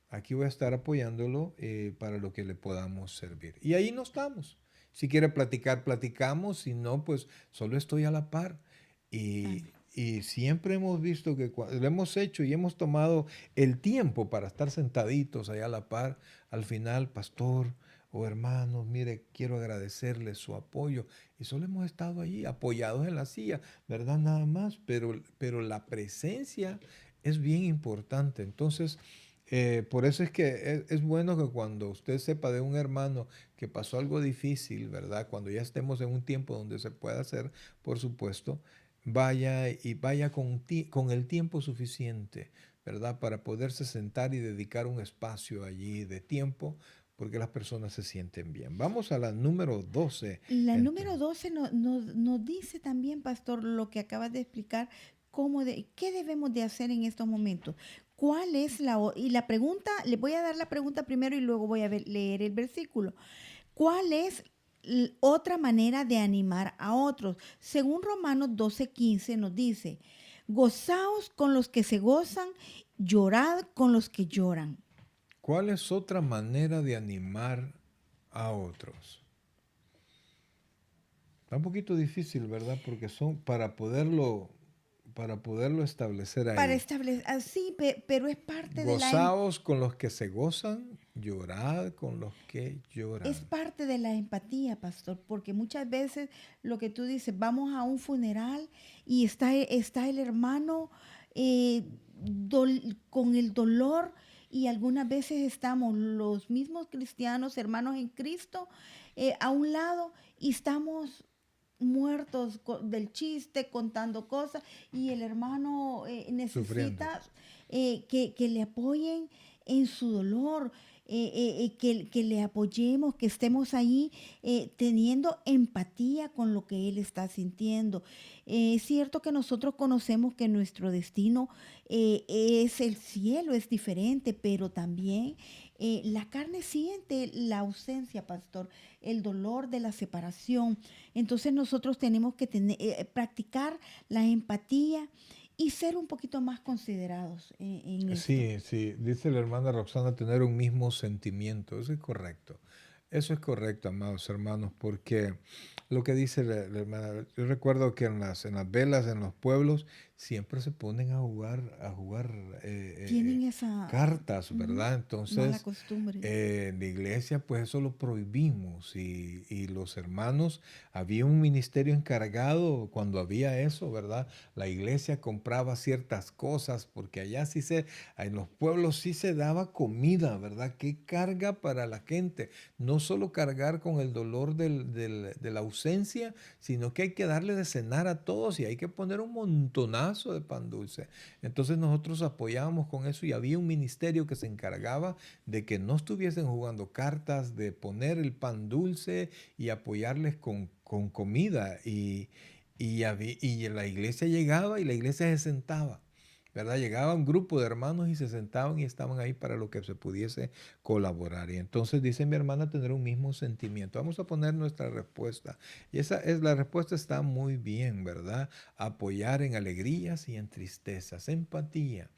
aquí voy a estar apoyándolo para lo que le podamos servir. Y ahí no estamos. Si quiere platicar, platicamos. Si no, pues solo estoy a la par. Y siempre hemos visto que lo hemos hecho y hemos tomado el tiempo para estar sentaditos allá a la par. Al final, pastor o hermanos, mire, quiero agradecerle su apoyo. Y solo hemos estado allí apoyados en la silla, ¿verdad? Nada más. Pero la presencia es bien importante. Entonces, por eso es que es bueno que cuando usted sepa de un hermano que pasó algo difícil, ¿verdad? Cuando ya estemos en un tiempo donde se pueda hacer, por supuesto, vaya y vaya con el tiempo suficiente, ¿verdad? Para poderse sentar y dedicar un espacio allí de tiempo, porque las personas se sienten bien. Vamos a la número 12.
La número 12 nos dice también, pastor, lo que acabas de explicar, qué debemos de hacer en estos momentos. ¿Cuál es y la pregunta, le voy a dar la pregunta primero y luego voy a leer el versículo. ¿Cuál es otra manera de animar a otros? Según Romanos 12:15 nos dice, gozaos con los que se gozan, llorad con los que lloran.
¿Cuál es otra manera de animar a otros? Está un poquito difícil, ¿verdad? Porque son para poderlo establecer
Para
ahí.
establecer, así, pero es parte de
Gozaos con los que se gozan, llorad con los que
es
lloran.
parte de la empatía, pastor, porque muchas veces lo que tú dices, vamos a un funeral y está el hermano con el dolor y algunas veces estamos los mismos cristianos, hermanos en Cristo, a un lado y estamos muertos del chiste, contando cosas, y el hermano
Sufriendo.
necesita que le apoyen en su dolor, que le apoyemos, que estemos ahí teniendo empatía con lo que él está sintiendo. Es cierto que nosotros conocemos que nuestro destino es el cielo, es diferente, pero también la carne siente la ausencia, pastor, el dolor de la separación. Entonces nosotros tenemos que practicar la empatía y ser un poquito más considerados en esto.
Sí, sí, dice la hermana Roxana tener un mismo sentimiento. Eso es correcto. Eso es correcto, amados hermanos, porque lo que dice la hermana, yo recuerdo que en las velas, en los pueblos, siempre se ponen a jugar
Tienen esa
cartas,
ujú,
¿verdad?
mala
Entonces,
costumbre.
en la iglesia, pues eso lo prohibimos y los hermanos, había un ministerio encargado cuando había eso, ¿verdad? La iglesia compraba ciertas cosas porque allá en los pueblos sí se daba comida, ¿verdad? Qué carga para la gente. No solo cargar con el dolor de la ausencia, sino que hay que darle de cenar a todos y hay que poner un montonazo de pan dulce. Entonces nosotros apoyábamos con eso y había un ministerio que se encargaba de que no estuviesen jugando cartas, de poner el pan dulce y apoyarles con comida. Y la iglesia llegaba y la iglesia se sentaba. ¿Verdad? Llegaba un grupo de hermanos y se sentaban y estaban ahí para lo que se pudiese colaborar. Y entonces dice mi hermana tener un mismo sentimiento. Vamos a poner nuestra respuesta. Y la respuesta está muy bien, ¿verdad? Apoyar en alegrías y en tristezas, empatía.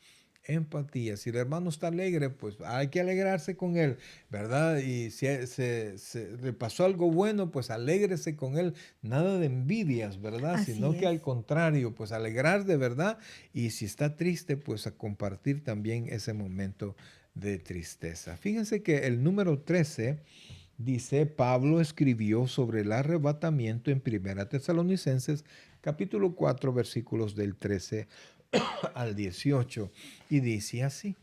Empatía. Si el hermano está alegre, pues hay que alegrarse con él, ¿verdad? Y si le pasó algo bueno, pues alégrese con él. Nada de envidias, ¿verdad?
Así
Sino que
es.
al contrario, pues alegrar de verdad. Y si está triste, pues a compartir también ese momento de tristeza. Fíjense que el número 13 dice, Pablo escribió sobre el arrebatamiento en Primera Tesalonicenses, capítulo 4, versículos del 13 al 18, y dice así.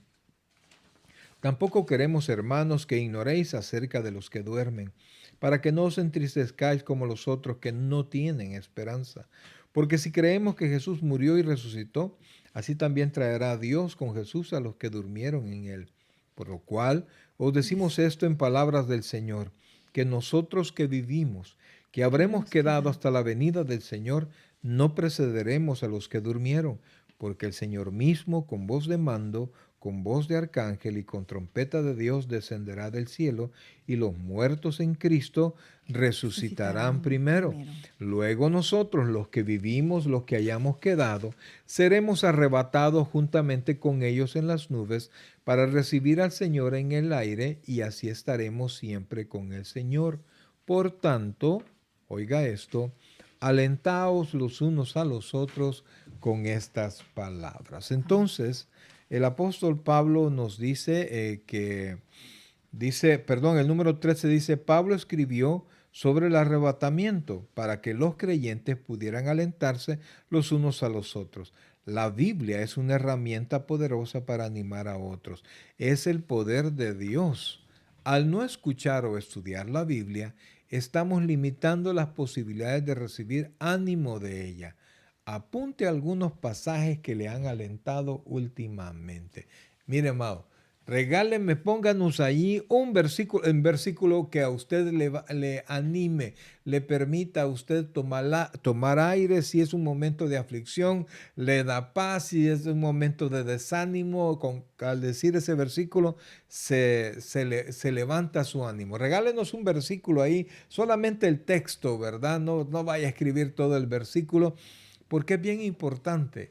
Tampoco queremos, hermanos, que ignoréis acerca de los que duermen, para que no os entristezcáis como los otros que no tienen esperanza. Porque si creemos que Jesús murió y resucitó, así también traerá a Dios con Jesús a los que durmieron en él. Por lo cual os decimos esto en palabras del Señor, que nosotros que vivimos, que habremos
Habremos
quedado
quedado.
hasta la venida del Señor, no precederemos a los que durmieron, porque el Señor mismo, con voz de mando, con voz de arcángel y con trompeta de Dios descenderá del cielo, y los muertos en Cristo resucitarán
Resucitarán
primero.
primero.
Luego nosotros, los que vivimos, los que hayamos quedado, seremos arrebatados juntamente con ellos en las nubes para recibir al Señor en el aire, y así estaremos siempre con el Señor. Por tanto, oiga esto, alentaos los unos a los otros con estas palabras. Entonces, el apóstol Pablo nos dice el número 13 dice, Pablo escribió sobre el arrebatamiento para que los creyentes pudieran alentarse los unos a los otros. La Biblia es una herramienta poderosa para animar a otros. Es el poder de Dios. Al no escuchar o estudiar la Biblia, estamos limitando las posibilidades de recibir ánimo de ella. Apunte algunos pasajes que le han alentado últimamente. Mire, amado, regálenme, pónganos allí un versículo que a usted le anime, le permita a usted tomar aire si es un momento de aflicción, le da paz si es un momento de desánimo. Al decir ese versículo se levanta su ánimo. Regálenos un versículo ahí, solamente el texto, ¿verdad? No vaya a escribir todo el versículo, porque es bien importante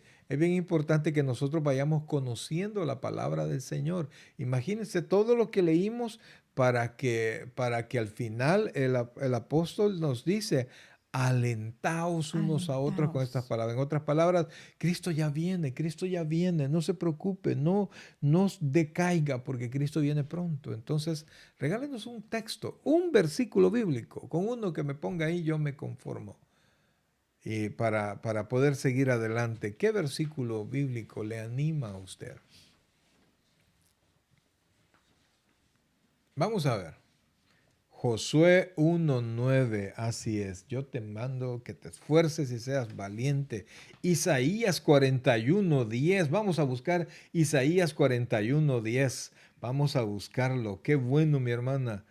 que nosotros vayamos conociendo la palabra del Señor. Imagínense todo lo que leímos para que al final el apóstol nos dice, alentaos unos a otros con estas
Alentaos.
palabras. En otras palabras, Cristo ya viene, no se preocupe, no decaiga porque Cristo viene pronto. Entonces, regálenos un texto, un versículo bíblico, con uno que me ponga ahí yo me conformo. Y para poder seguir adelante, ¿qué versículo bíblico le anima a usted? Vamos a ver. Josué 1:9, así es. Yo te mando que te esfuerces y seas valiente. Isaías 41:10. Vamos a buscar Isaías 41:10. Vamos a buscarlo. Qué bueno, mi hermana.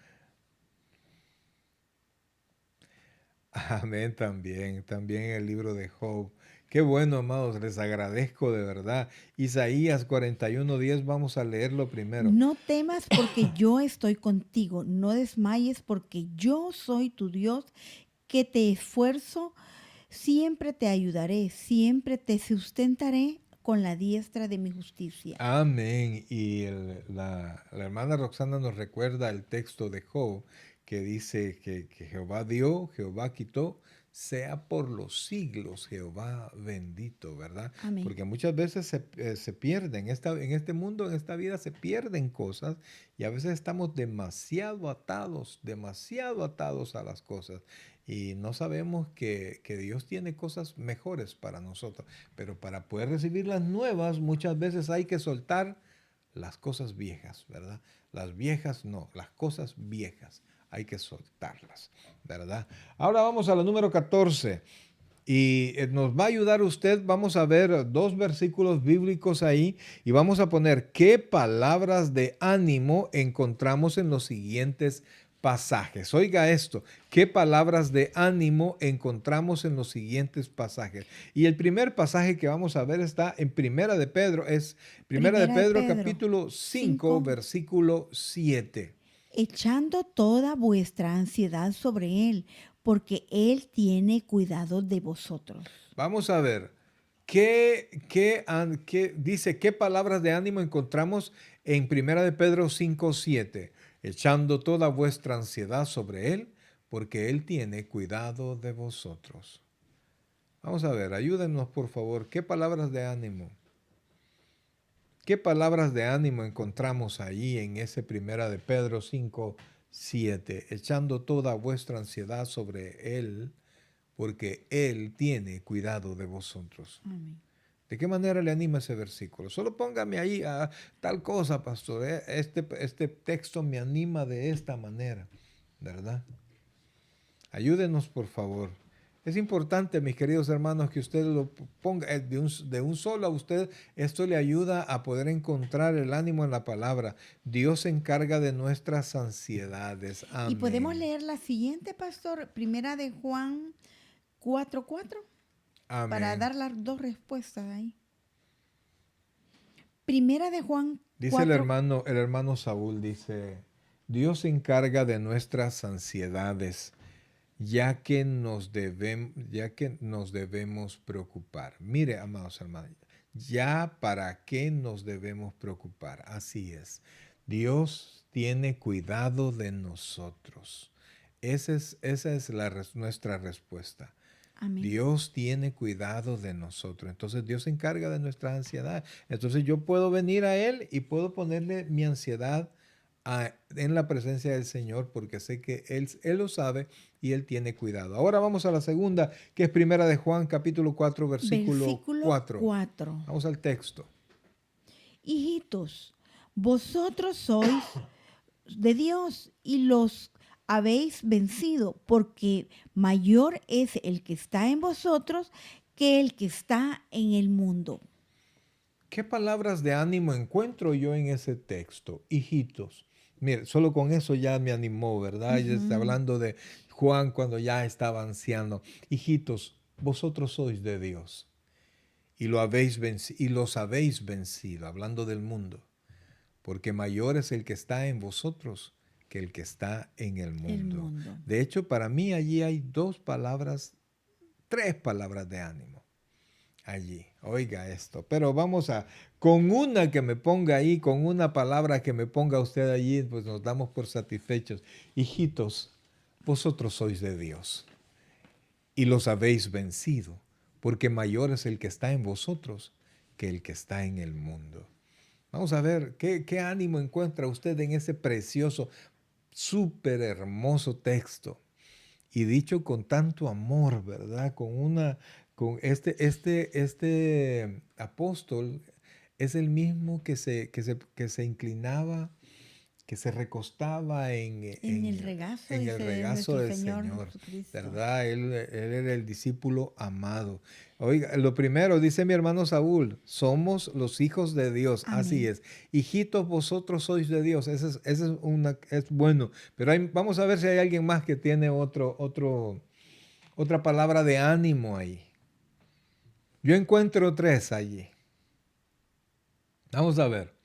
Amén, también el libro de Job. Qué bueno, amados, les agradezco de verdad. Isaías 41:10, vamos a leerlo primero.
No temas porque yo estoy contigo, no desmayes porque yo soy tu Dios, que te esfuerzo, siempre te ayudaré, siempre te sustentaré con la diestra de mi justicia.
Amén. Y la hermana Roxana nos recuerda el texto de Job que dice que Jehová dio, Jehová quitó, sea por los siglos Jehová bendito, ¿verdad?
Amén.
Porque muchas veces se pierden, en este mundo, en esta vida se pierden cosas y a veces estamos demasiado atados a las cosas y no sabemos que Dios tiene cosas mejores para nosotros. Pero para poder recibir las nuevas, muchas veces hay que soltar las cosas viejas, ¿verdad? Las viejas no, las cosas viejas hay que soltarlas, ¿verdad? Ahora vamos a la número 14 y nos va a ayudar usted. Vamos a ver dos versículos bíblicos ahí y vamos a poner qué palabras de ánimo encontramos en los siguientes pasajes. Oiga esto, qué palabras de ánimo encontramos en los siguientes pasajes. Y el primer pasaje que vamos a ver está en Primera de Pedro, es Primera de
Primera de
Pedro
Pedro
capítulo 5,
5,
versículo 7.
echando toda vuestra ansiedad sobre Él, porque Él tiene cuidado de vosotros.
Vamos a ver, qué dice, qué palabras de ánimo encontramos en Primera de Pedro 5, 7? Echando toda vuestra ansiedad sobre Él, porque Él tiene cuidado de vosotros. Vamos a ver, ayúdenos por favor, ¿qué palabras de ánimo? ¿Qué palabras de ánimo encontramos ahí en ese Primera de Pedro 5, 7, echando toda vuestra ansiedad sobre Él, porque Él tiene cuidado de vosotros.
Amén.
¿De qué manera le anima ese versículo? Solo póngame ahí a tal cosa, pastor. Este texto me anima de esta manera, ¿verdad? Ayúdenos, por favor. Es importante, mis queridos hermanos, que usted lo ponga de un solo a usted. Esto le ayuda a poder encontrar el ánimo en la palabra. Dios se encarga de nuestras ansiedades.
Y podemos
Amén.
leer la siguiente, pastor, primera de Juan 4:4, para
Amén.
dar las dos respuestas ahí. Primera de Juan
Dice
4.
el hermano Saúl, dice, Dios se encarga de nuestras ansiedades, ya que nos debemos preocupar. Mire, amados hermanos, ya para qué nos debemos preocupar. Así es. Dios tiene cuidado de nosotros. Esa es nuestra respuesta.
Amén.
Dios tiene cuidado de nosotros. Entonces Dios se encarga de nuestra ansiedad. Entonces yo puedo venir a Él y puedo ponerle mi ansiedad en la presencia del Señor porque sé que Él lo sabe y Él tiene cuidado. Ahora vamos a la segunda, que es primera de Juan, capítulo 4, versículo
Versículo
4.
4.
Vamos al texto.
Hijitos, vosotros sois de Dios y los habéis vencido, porque mayor es el que está en vosotros que el que está en el mundo.
¿Qué palabras de ánimo encuentro yo en ese texto? Hijitos. Mire, solo con eso ya me animó, ¿verdad? Ya está
Ujú.
hablando de Juan cuando ya estaba anciano. Hijitos, vosotros sois de Dios y los habéis vencido, hablando del mundo, porque mayor es el que está en vosotros que el que está en el
El
mundo.
mundo.
De hecho, para mí allí hay tres palabras de ánimo. Allí, oiga esto, pero con una que me ponga ahí, con una palabra que me ponga usted allí, pues nos damos por satisfechos. Hijitos, vosotros sois de Dios y los habéis vencido, porque mayor es el que está en vosotros que el que está en el mundo. Vamos a ver qué ánimo encuentra usted en ese precioso, súper hermoso texto. Y dicho con tanto amor, ¿verdad? Con este apóstol es el mismo que se inclinaba, que se recostaba
En el regazo,
en el
dice de
regazo
nuestro
del
Señor
Señor,
Jesucristo.
¿verdad? Él era el discípulo amado. Oiga, lo primero, dice mi hermano Saúl, somos los hijos de Dios, así
Amén.
es. Hijitos, vosotros sois de Dios, es bueno. Pero vamos a ver si hay alguien más que tiene otra palabra de ánimo ahí. Yo encuentro tres allí. Vamos a ver.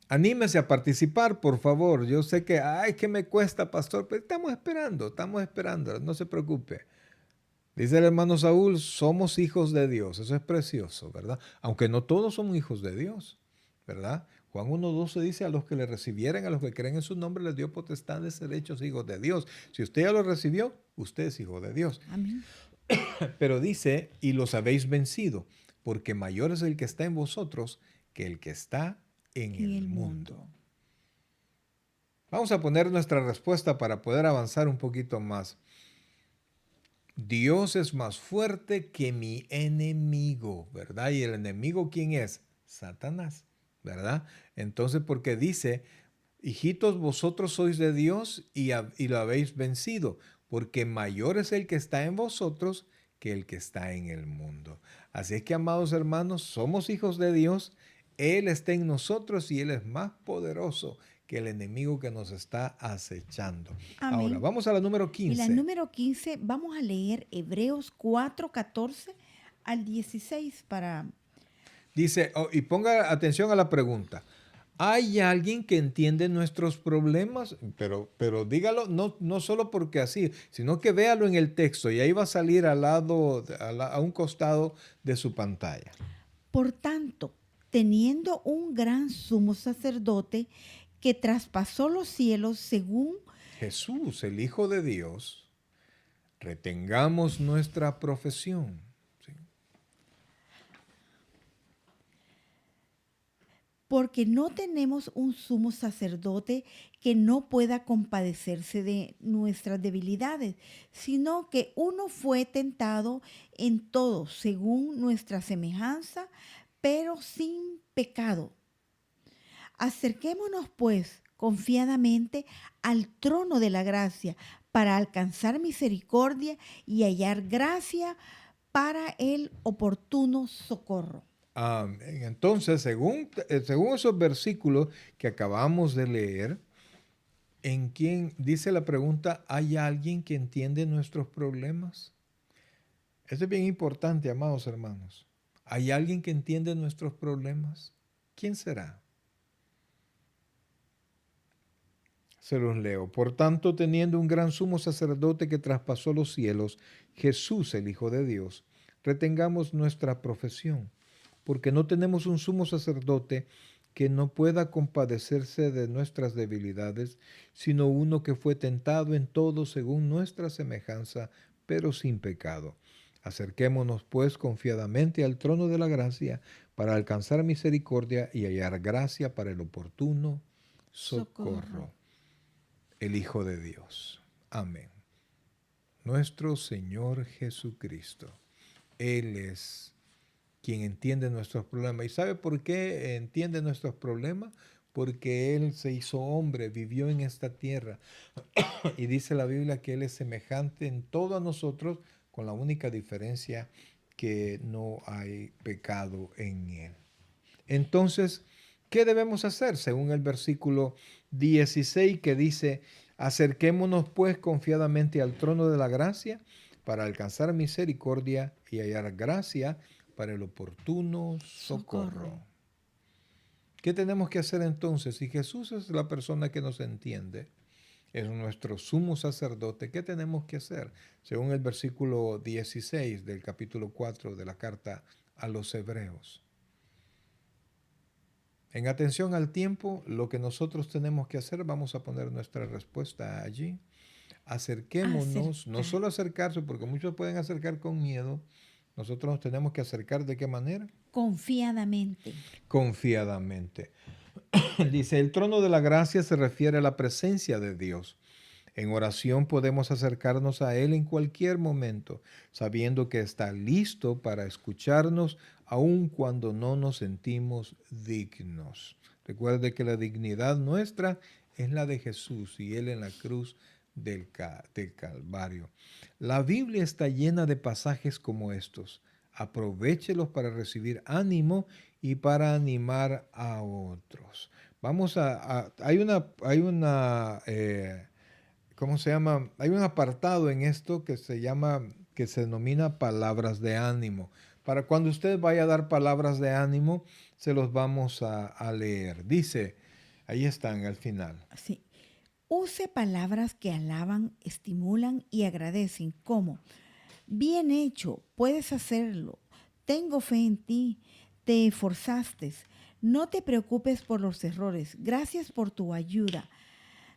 Anímese a participar, por favor. Yo sé que, ay, que me cuesta, pastor, pero estamos esperando, no se preocupe. Dice el hermano Saúl, somos hijos de Dios. Eso es precioso, ¿verdad? Aunque no todos somos hijos de Dios, ¿verdad? Juan 1:12 dice, a los que le recibieren, a los que creen en su nombre, les dio potestad de ser hechos hijos de Dios. Si usted ya lo recibió, usted es hijo de Dios.
Amén.
Pero dice, y los habéis vencido, porque mayor es el que está en vosotros que el que está en
En
el
el
mundo.
mundo.
Vamos a poner nuestra respuesta para poder avanzar un poquito más. Dios es más fuerte que mi enemigo, ¿verdad? ¿Y el enemigo quién es? Satanás, ¿verdad? Entonces, porque dice, hijitos, vosotros sois de Dios y lo habéis vencido, porque mayor es el que está en vosotros que el que está en el mundo. Así es que, amados hermanos, somos hijos de Dios, Él está en nosotros y Él es más poderoso que el enemigo que nos está acechando. Ahora,
Amén.
vamos a la número
Y la
15.
número 15, vamos a leer Hebreos 4:14 al 16 para...
Dice, y ponga atención a la pregunta. ¿Hay alguien que entiende nuestros problemas? Pero dígalo, no solo porque así, sino que véalo en el texto y ahí va a salir al lado, a un costado de su pantalla.
Por tanto, teniendo un gran sumo sacerdote que traspasó los cielos según...
Jesús, el Hijo de Dios, retengamos nuestra profesión. ¿Sí?
porque no tenemos un sumo sacerdote que no pueda compadecerse de nuestras debilidades, sino que uno fue tentado en todo según nuestra semejanza, pero sin pecado. Acerquémonos pues confiadamente al trono de la gracia para alcanzar misericordia y hallar gracia para el oportuno socorro.
Amén. Entonces, según esos versículos que acabamos de leer, ¿en quién dice la pregunta, ¿hay alguien que entiende nuestros problemas? Eso es bien importante, amados hermanos. ¿Hay alguien que entiende nuestros problemas? ¿Quién será? Se los leo. Por tanto, teniendo un gran sumo sacerdote que traspasó los cielos, Jesús, el Hijo de Dios, retengamos nuestra profesión, porque no tenemos un sumo sacerdote que no pueda compadecerse de nuestras debilidades, sino uno que fue tentado en todo según nuestra semejanza, pero sin pecado. Acerquémonos pues confiadamente al trono de la gracia para alcanzar misericordia y hallar gracia para el oportuno socorro. El Hijo de Dios. Amén. Nuestro Señor Jesucristo. Él es quien entiende nuestros problemas. ¿Y sabe por qué entiende nuestros problemas? Porque Él se hizo hombre, vivió en esta tierra. Y dice la Biblia que Él es semejante en todo a nosotros, con la única diferencia que no hay pecado en Él. Entonces, ¿qué debemos hacer? Según el versículo 16 que dice, acerquémonos pues confiadamente al trono de la gracia para alcanzar misericordia y hallar gracia para el oportuno socorro. ¿Qué tenemos que hacer entonces? Si Jesús es la persona que nos entiende, es nuestro sumo sacerdote, ¿qué tenemos que hacer? Según el versículo 16 del capítulo 4 de la carta a los Hebreos. En atención al tiempo, lo que nosotros tenemos que hacer, vamos a poner nuestra respuesta allí. Acerquémonos, no solo acercarse, porque muchos pueden acercar con miedo. Nosotros nos tenemos que acercar ¿de qué manera?
Confiadamente.
Confiadamente. Dice, el trono de la gracia se refiere a la presencia de Dios. En oración podemos acercarnos a Él en cualquier momento, sabiendo que está listo para escucharnos, aun cuando no nos sentimos dignos. Recuerde que la dignidad nuestra es la de Jesús y Él en la cruz del Calvario. La Biblia está llena de pasajes como estos. Aprovéchelos para recibir ánimo y para animar a otros. Hay una ¿cómo se llama? Hay un apartado en esto que se llama, que se denomina palabras de ánimo. Para cuando usted vaya a dar palabras de ánimo, se los vamos a leer. Dice, ahí están al final.
Sí. Use palabras que alaban, estimulan y agradecen, como bien hecho, puedes hacerlo, tengo fe en ti, te esforzaste, no te preocupes por los errores, gracias por tu ayuda.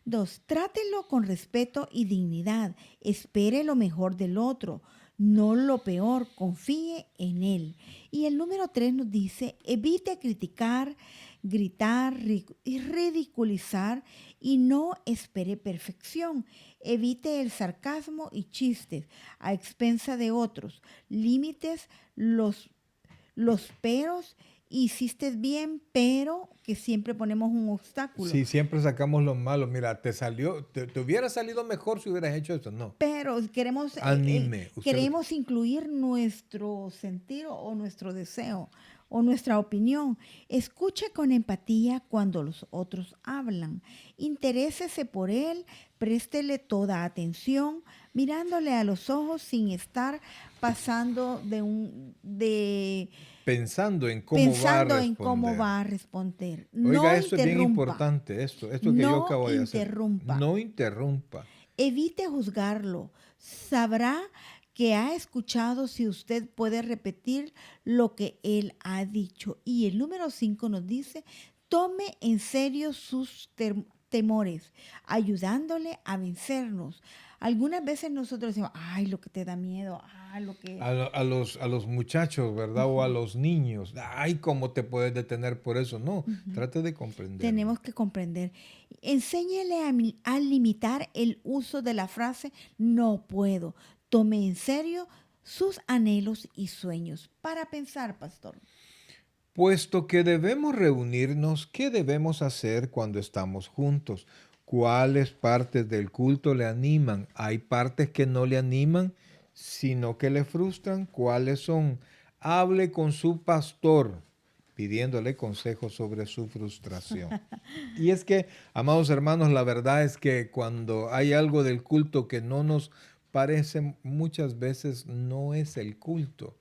2. Trátelo con respeto y dignidad. Espere lo mejor del otro, no lo peor. Confíe en él. Y el número 3 nos dice, evite criticar, gritar y ridiculizar y no espere perfección. Evite el sarcasmo y chistes a expensa de otros. Límites los peros. Hiciste bien, pero que siempre ponemos un obstáculo.
Sí, siempre sacamos lo malo. Mira, te hubiera salido mejor si hubieras hecho eso. No.
Pero queremos, queremos incluir nuestro sentido o nuestro deseo o nuestra opinión. Escuche con empatía cuando los otros hablan. Interésese por él, préstele toda atención, mirándole a los ojos sin estar pasando
pensando en cómo
va a responder.
Oiga,
No
esto es bien importante, esto que yo acabo de hacer. No interrumpa.
Evite juzgarlo. Sabrá que ha escuchado si usted puede repetir lo que él ha dicho. Y el número 5 nos dice, tome en serio sus temores, ayudándole a vencernos. Algunas veces nosotros decimos, ay, lo que te da miedo, ay, lo que...
A los muchachos, ¿verdad? O a
Ujú,
los niños. Ay, ¿cómo te puedes detener por eso? No,
ujú.
trate de comprenderlo.
Tenemos que comprender. Enséñele a limitar el uso de la frase no puedo. Tome en serio sus anhelos y sueños. Para pensar, pastor.
Puesto que debemos reunirnos, ¿qué debemos hacer cuando estamos juntos? ¿Cuáles partes del culto le animan? ¿Hay partes que no le animan, sino que le frustran? ¿Cuáles son? Hable con su pastor pidiéndole consejos sobre su frustración. Y es que, amados hermanos, la verdad es que cuando hay algo del culto que no nos parece, muchas veces no es el culto,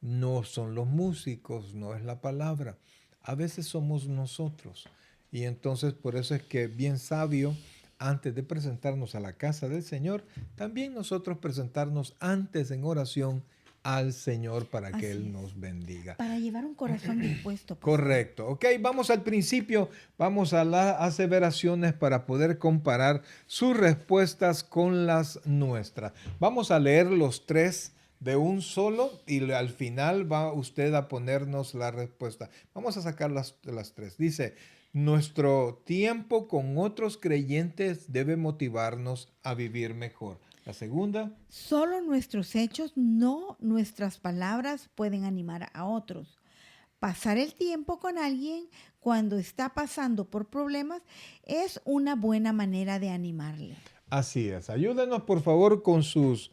no son los músicos, no es la palabra. A veces somos nosotros. Y entonces por eso es que bien sabio, antes de presentarnos a la casa del Señor, también nosotros presentarnos antes en oración al Señor para que
Así
Él
es.
nos bendiga.
Para llevar un corazón dispuesto, pastor.
Correcto. Ok, vamos al principio, vamos a las aseveraciones para poder comparar sus respuestas con las nuestras. Vamos a leer los tres de un solo y al final va usted a ponernos la respuesta. Vamos a sacar las tres. Dice, nuestro tiempo con otros creyentes debe motivarnos a vivir mejor. La segunda,
Solo nuestros hechos, no nuestras palabras, pueden animar a otros. Pasar el tiempo con alguien cuando está pasando por problemas es una buena manera de animarle.
así es. Ayúdenos por favor con sus...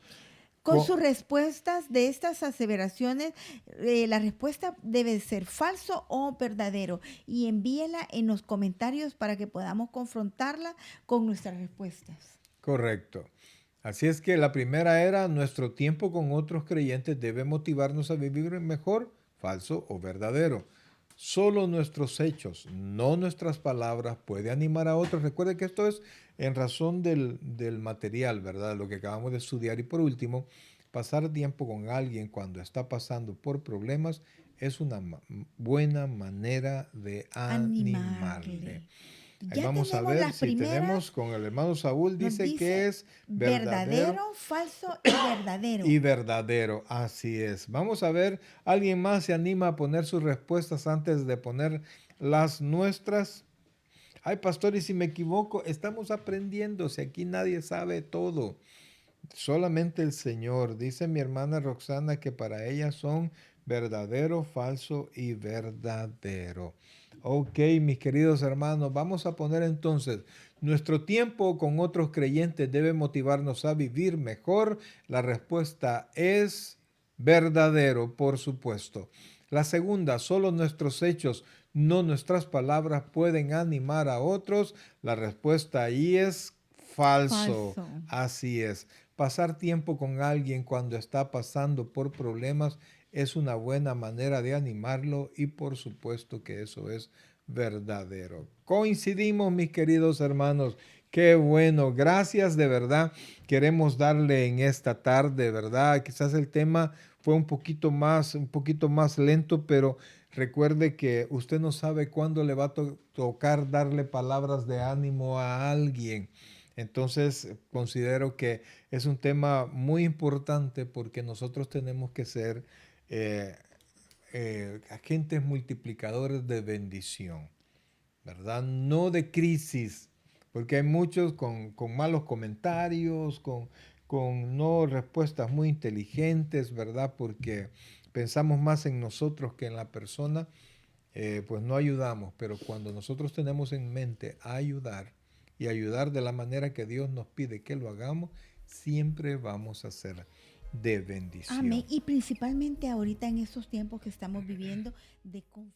Con
con-
sus respuestas de estas aseveraciones, la respuesta debe ser falso o verdadero y envíela en los comentarios para que podamos confrontarla con nuestras respuestas.
Correcto. Así es que la primera era, nuestro tiempo con otros creyentes debe motivarnos a vivir mejor, falso o verdadero. Solo nuestros hechos, no nuestras palabras, puede animar a otros. Recuerde que esto es en razón del material, ¿verdad? Lo que acabamos de estudiar. Y por último, pasar tiempo con alguien cuando está pasando por problemas es una buena manera de animarle.
Animarle.
Ahí
Ya
vamos a
tenemos
ver
las
si tenemos
primeras.
con el hermano Saúl,
Nos
dice que
dice
es verdadero
verdadero, falso y verdadero.
y verdadero. Así es. Vamos a ver, ¿alguien más se anima a poner sus respuestas antes de poner las nuestras? Ay, pastor, y si me equivoco, estamos aprendiendo, si aquí nadie sabe todo. Solamente el Señor. Dice mi hermana Roxana que para ella son verdadero, falso y verdadero. Ok, mis queridos hermanos, vamos a poner entonces, nuestro tiempo con otros creyentes debe motivarnos a vivir mejor. La respuesta es verdadero, por supuesto. La segunda, solo nuestros hechos, no nuestras palabras pueden animar a otros. La respuesta ahí es falso.
Falso.
Así es. Pasar tiempo con alguien cuando está pasando por problemas es una buena manera de animarlo y por supuesto que eso es verdadero. Coincidimos, mis queridos hermanos. Qué bueno, gracias de verdad. Queremos darle en esta tarde, ¿verdad? Quizás el tema fue un poquito más lento, pero recuerde que usted no sabe cuándo le va a tocar darle palabras de ánimo a alguien. Entonces, considero que es un tema muy importante porque nosotros tenemos que ser eh, agentes multiplicadores de bendición, ¿verdad? No de crisis, porque hay muchos con malos comentarios, con no respuestas muy inteligentes, ¿verdad? Porque pensamos más en nosotros que en la persona, pues no ayudamos, pero cuando nosotros tenemos en mente ayudar y ayudar de la manera que Dios nos pide que lo hagamos, siempre vamos a ser de
Amén.
bendición.
Y principalmente ahorita en estos tiempos que estamos viviendo de confianza.